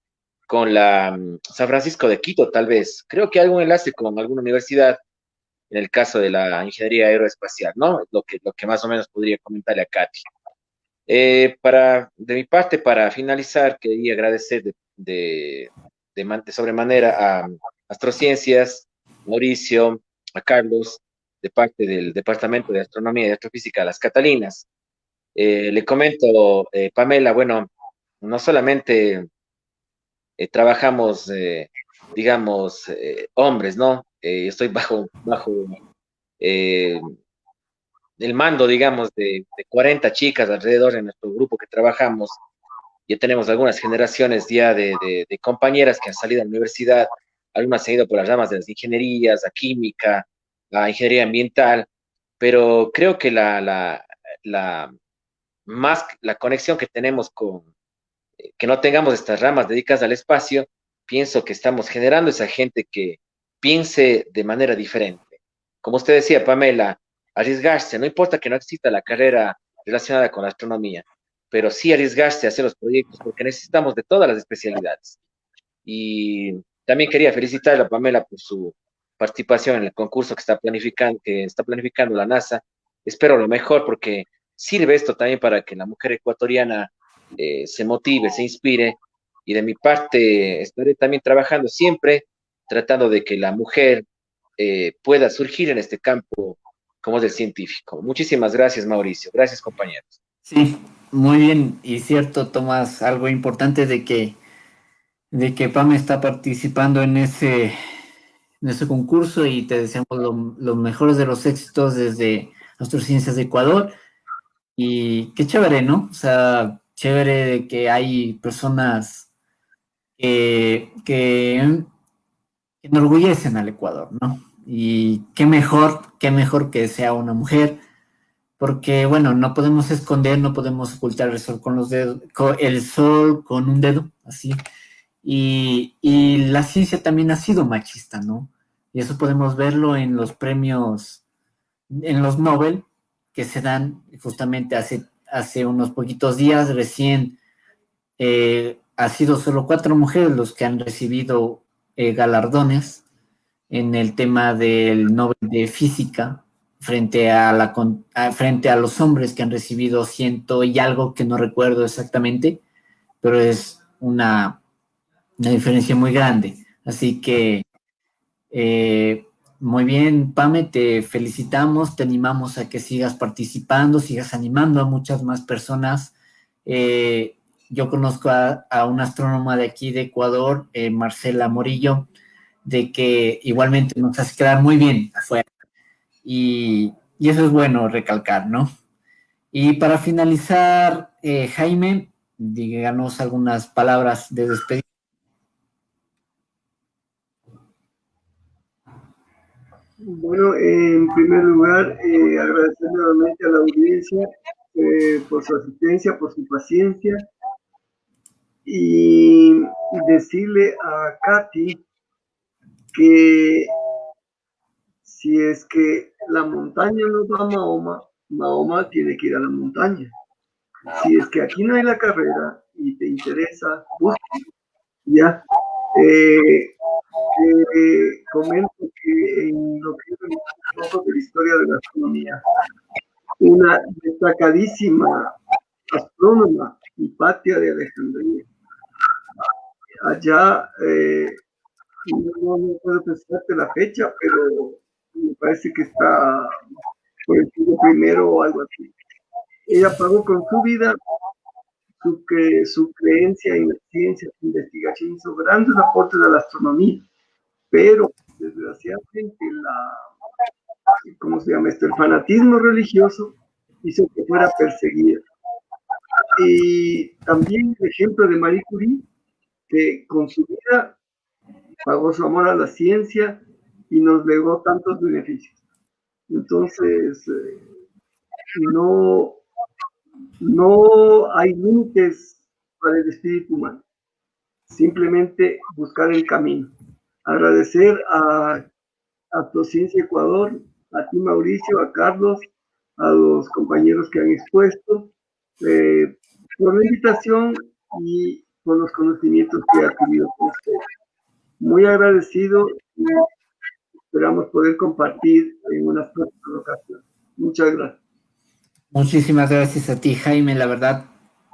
la San Francisco de Quito, tal vez. Creo que hay algún enlace con alguna universidad en el caso de la ingeniería aeroespacial, ¿no? Lo que más o menos podría comentarle a Katy. De mi parte, para finalizar, quería agradecer de sobremanera a Astrociencias, Mauricio, a Carlos, de parte del Departamento de Astronomía y Astrofísica Las Catalinas. Le comento, Pamela, bueno, no solamente trabajamos, digamos, hombres, ¿no? Estoy bajo eh, el mando, digamos, de 40 chicas alrededor de nuestro grupo que trabajamos. Ya tenemos algunas generaciones ya de compañeras que han salido a la universidad, algunas han ido por las ramas de las ingenierías, la química, la ingeniería ambiental, pero creo que la conexión que tenemos que no tengamos estas ramas dedicadas al espacio, pienso que estamos generando esa gente que piense de manera diferente. Como usted decía, Pamela, arriesgarse, no importa que no exista la carrera relacionada con la astronomía, pero sí arriesgarse a hacer los proyectos porque necesitamos de todas las especialidades. Y también quería felicitar a Pamela por su participación en el concurso que está planificando la NASA. Espero lo mejor porque sirve esto también para que la mujer ecuatoriana se motive, se inspire. Y de mi parte estaré también trabajando siempre, tratando de que la mujer pueda surgir en este campo como es el científico. Muchísimas gracias, Mauricio. Gracias, compañeros. Sí, muy bien. Y cierto, Tomás, algo importante de que Pam está participando en ese concurso y te deseamos los mejores de los éxitos desde Astrociencias de Ecuador. Y qué chévere, ¿no? O sea, chévere de que hay personas que enorgullecen al Ecuador, ¿no? Y qué mejor que sea una mujer, porque, bueno, no podemos esconder, no podemos ocultar el sol con los dedos, el sol con un dedo, así. Y la ciencia también ha sido machista, ¿no? Y eso podemos verlo en los premios, en los Nobel, que se dan justamente hace unos poquitos días, recién ha sido solo 4 mujeres los que han recibido galardones en el tema del Nobel de Física frente a los hombres que han recibido ciento y algo que no recuerdo exactamente, pero es una diferencia muy grande. Así que muy bien, Pame, te felicitamos, te animamos a que sigas participando, sigas animando a muchas más personas. Yo conozco a una astrónoma de aquí de Ecuador, Marcela Morillo, de que igualmente nos hace quedar muy bien afuera. Y eso es bueno recalcar, ¿no? Y para finalizar, Jaime, díganos algunas palabras de despedida. Bueno, en primer lugar, agradecer nuevamente a la audiencia por su asistencia, por su paciencia y decirle a Katy que si es que la montaña no va a Mahoma, Mahoma tiene que ir a la montaña. Si es que aquí no hay la carrera y te interesa, busca, ya. Comento que en lo que es un poco de la historia de la astronomía, una destacadísima astrónoma, Hipatia de Alejandría, allá, no puedo pensarte la fecha, pero me parece que está por el siglo primero o algo así. Ella pagó con su vida su creencia en la ciencia, su investigación, hizo grandes aportes a la astronomía, pero desgraciadamente ¿cómo se llama esto? El fanatismo religioso hizo que fuera perseguida. Y también el ejemplo de Marie Curie, que con su vida pagó su amor a la ciencia y nos legó tantos beneficios. Entonces, no hay límites para el espíritu humano. Simplemente buscar el camino. Agradecer a Astrociencia Ecuador, a ti Mauricio, a Carlos, a los compañeros que han expuesto, por la invitación y por los conocimientos que he adquirido con ustedes. Muy agradecido y esperamos poder compartir en unas próximas ocasiones. Muchas gracias. Muchísimas gracias a ti, Jaime. La verdad,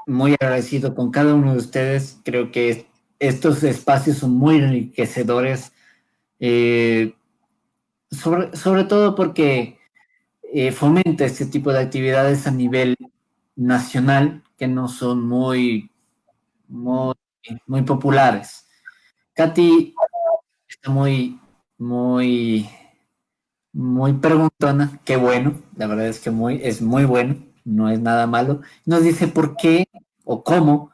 muy agradecido con cada uno de ustedes. Creo que estos espacios son muy enriquecedores, sobre todo porque fomenta este tipo de actividades a nivel nacional que no son muy, muy populares. Katy está muy preguntona, qué bueno, la verdad es que es muy bueno, no es nada malo. Nos dice por qué o cómo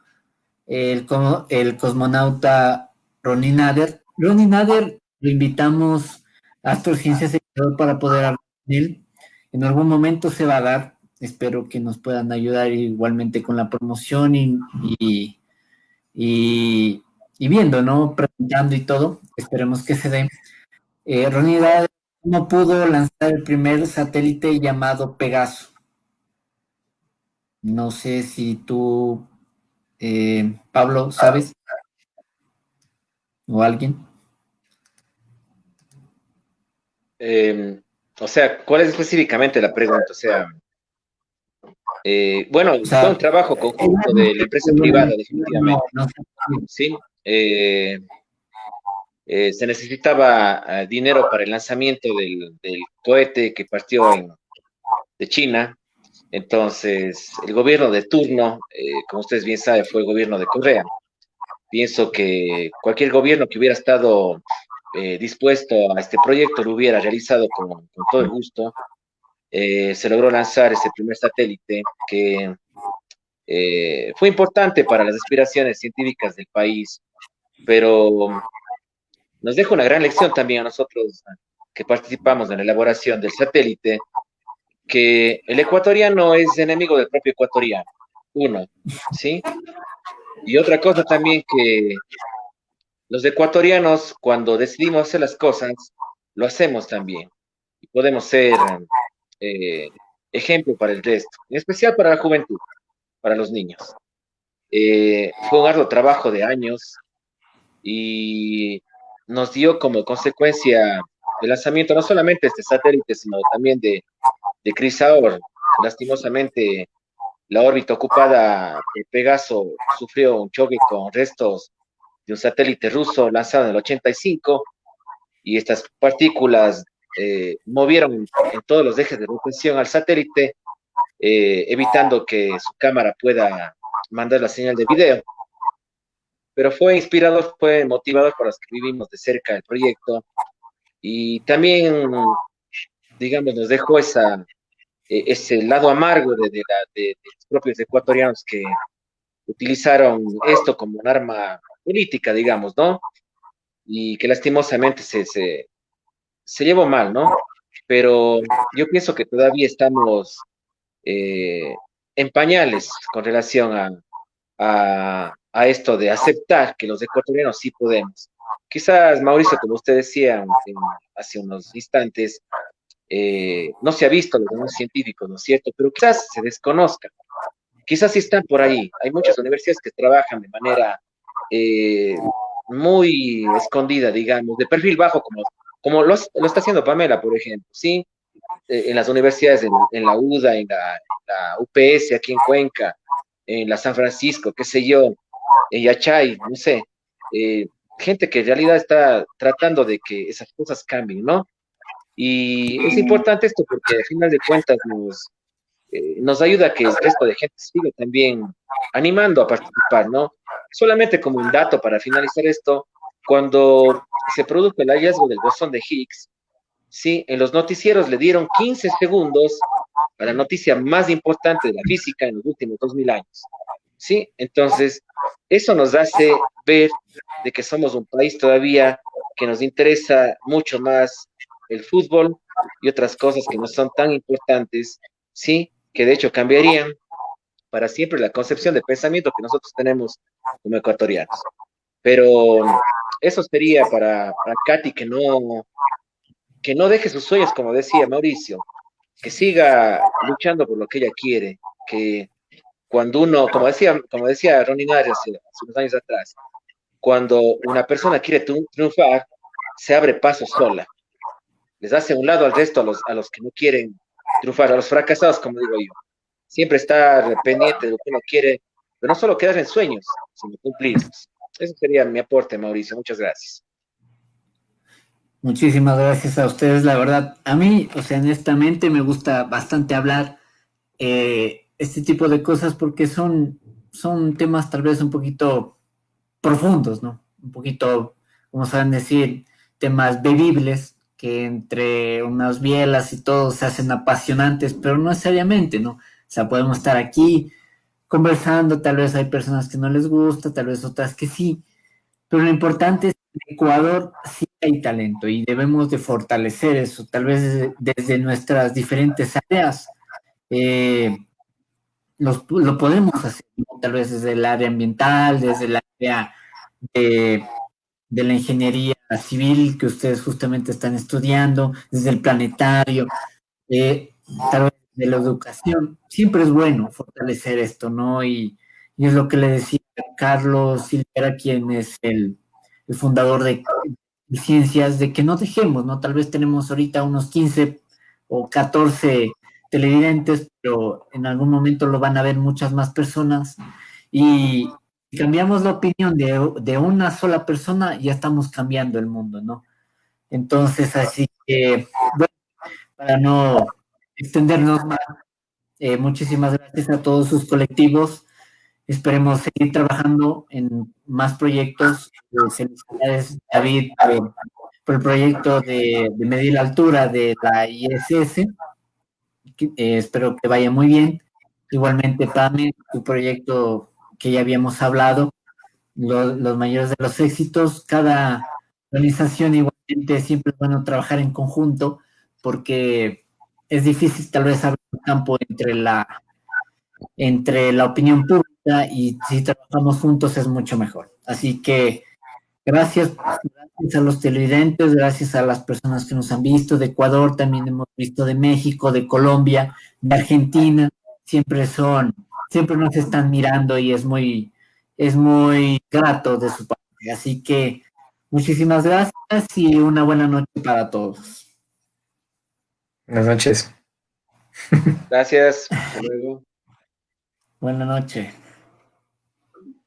el cosmonauta Ronnie Nader. Ronnie Nader lo invitamos a Astrociencias Ecuador para poder hablar con él. En algún momento se va a dar. Espero que nos puedan ayudar igualmente con la promoción y viendo, ¿no? Preguntando y todo. Esperemos que se dé. Ronnie Nader no pudo lanzar el primer satélite llamado Pegaso. No sé si tú, Pablo, sabes, o alguien. O sea, ¿cuál es específicamente la pregunta? O sea, bueno, O sea, fue un trabajo conjunto de la empresa privada, definitivamente. No, Sí, se necesitaba dinero para el lanzamiento del cohete que partió de China. Entonces, el gobierno de turno, como ustedes bien saben, fue el gobierno de Correa. Pienso que cualquier gobierno que hubiera estado dispuesto a este proyecto lo hubiera realizado con todo el gusto. se logró lanzar ese primer satélite que fue importante para las aspiraciones científicas del país, pero nos deja una gran lección también a nosotros que participamos en la elaboración del satélite, que el ecuatoriano es enemigo del propio ecuatoriano, uno, ¿sí? Y otra cosa también que los ecuatorianos, cuando decidimos hacer las cosas, lo hacemos también. Y podemos ser eh, ejemplo para el resto, en especial para la juventud, para los niños. Fue un arduo trabajo de años y nos dio como consecuencia el lanzamiento no solamente de este satélite, sino también de Crisaor. Lastimosamente, la órbita ocupada por Pegaso sufrió un choque con restos de un satélite ruso lanzado en el 85 y estas partículas movieron en todos los ejes de rotación al satélite, evitando que su cámara pueda mandar la señal de video. Pero fue inspirador, fue motivador para los que vivimos de cerca el proyecto y también, digamos, nos dejó ese lado amargo de los propios ecuatorianos que utilizaron esto como un arma política, digamos, ¿no? Y que lastimosamente se llevó mal, ¿no? Pero yo pienso que todavía estamos en pañales con relación a esto de aceptar que los ecuatorianos sí podemos. Quizás, Mauricio, como usted decía hace unos instantes, no se ha visto los demás científicos, ¿no es cierto? Pero quizás se desconozcan, quizás sí están por ahí. Hay muchas universidades que trabajan de manera eh, muy escondida, digamos, de perfil bajo, como lo está haciendo Pamela, por ejemplo, ¿sí? En las universidades, en la UDA, la UPS aquí en Cuenca, en la San Francisco, qué sé yo, en Yachay, no sé, gente que en realidad está tratando de que esas cosas cambien, ¿no? Y es importante esto porque al final de cuentas nos ayuda a que el resto de gente siga también animando a participar, ¿no? Solamente como un dato para finalizar esto, cuando se produjo el hallazgo del bosón de Higgs, sí, en los noticieros le dieron 15 segundos a la noticia más importante de la física en los últimos 2000 años, sí, entonces eso nos hace ver de que somos un país todavía que nos interesa mucho más el fútbol y otras cosas que no son tan importantes, sí, que de hecho cambiarían para siempre la concepción de pensamiento que nosotros tenemos como ecuatorianos. Pero eso sería para Katy, que no deje sus sueños, como decía Mauricio, que siga luchando por lo que ella quiere, que cuando uno, como decía Ronnie Arias hace unos años atrás, cuando una persona quiere triunfar, se abre paso sola, les hace un lado al resto a los que no quieren triunfar, a los fracasados, como digo yo. Siempre estar pendiente de lo que uno quiere, pero no solo quedar en sueños, sino cumplirlos. Ese sería mi aporte, Mauricio. Muchas gracias. Muchísimas gracias a ustedes, la verdad. A mí, o sea, honestamente me gusta bastante hablar este tipo de cosas porque son temas tal vez un poquito profundos, ¿no? Un poquito, como saben decir, temas bebibles que entre unas bielas y todo se hacen apasionantes, pero no necesariamente, ¿no? O sea, podemos estar aquí conversando, tal vez hay personas que no les gusta, tal vez otras que sí, pero lo importante es que en Ecuador sí hay talento y debemos de fortalecer eso, tal vez desde nuestras diferentes áreas. Eh, lo podemos hacer, ¿no? Tal vez desde el área ambiental, desde el área de, de la ingeniería civil que ustedes justamente están estudiando, desde el planetario, eh, tal vez de la educación. Siempre es bueno fortalecer esto, ¿no? Y es lo que le decía Carlos Silvera, quien es el fundador de Ciencias, de que no dejemos, ¿no? Tal vez tenemos ahorita unos 15 o 14 televidentes, pero en algún momento lo van a ver muchas más personas y cambiamos la opinión de una sola persona, ya estamos cambiando el mundo, ¿no? Entonces, así que, bueno, para no extendernos más, muchísimas gracias a todos sus colectivos. Esperemos seguir trabajando en más proyectos. Felicidades, David, por el proyecto de medir la altura de la ISS. espero que vaya muy bien. Igualmente, Pame, tu proyecto que ya habíamos hablado, los mayores de los éxitos. Cada organización igualmente siempre es bueno trabajar en conjunto porque es difícil tal vez abrir un campo entre la opinión pública y si trabajamos juntos es mucho mejor. Así que gracias a los televidentes, gracias a las personas que nos han visto de Ecuador, también hemos visto de México, de Colombia, de Argentina, siempre nos están mirando y es muy grato de su parte. Así que muchísimas gracias y una buena noche para todos. Buenas noches. Gracias. Hasta luego. Buenas noches.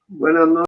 Buenas noches.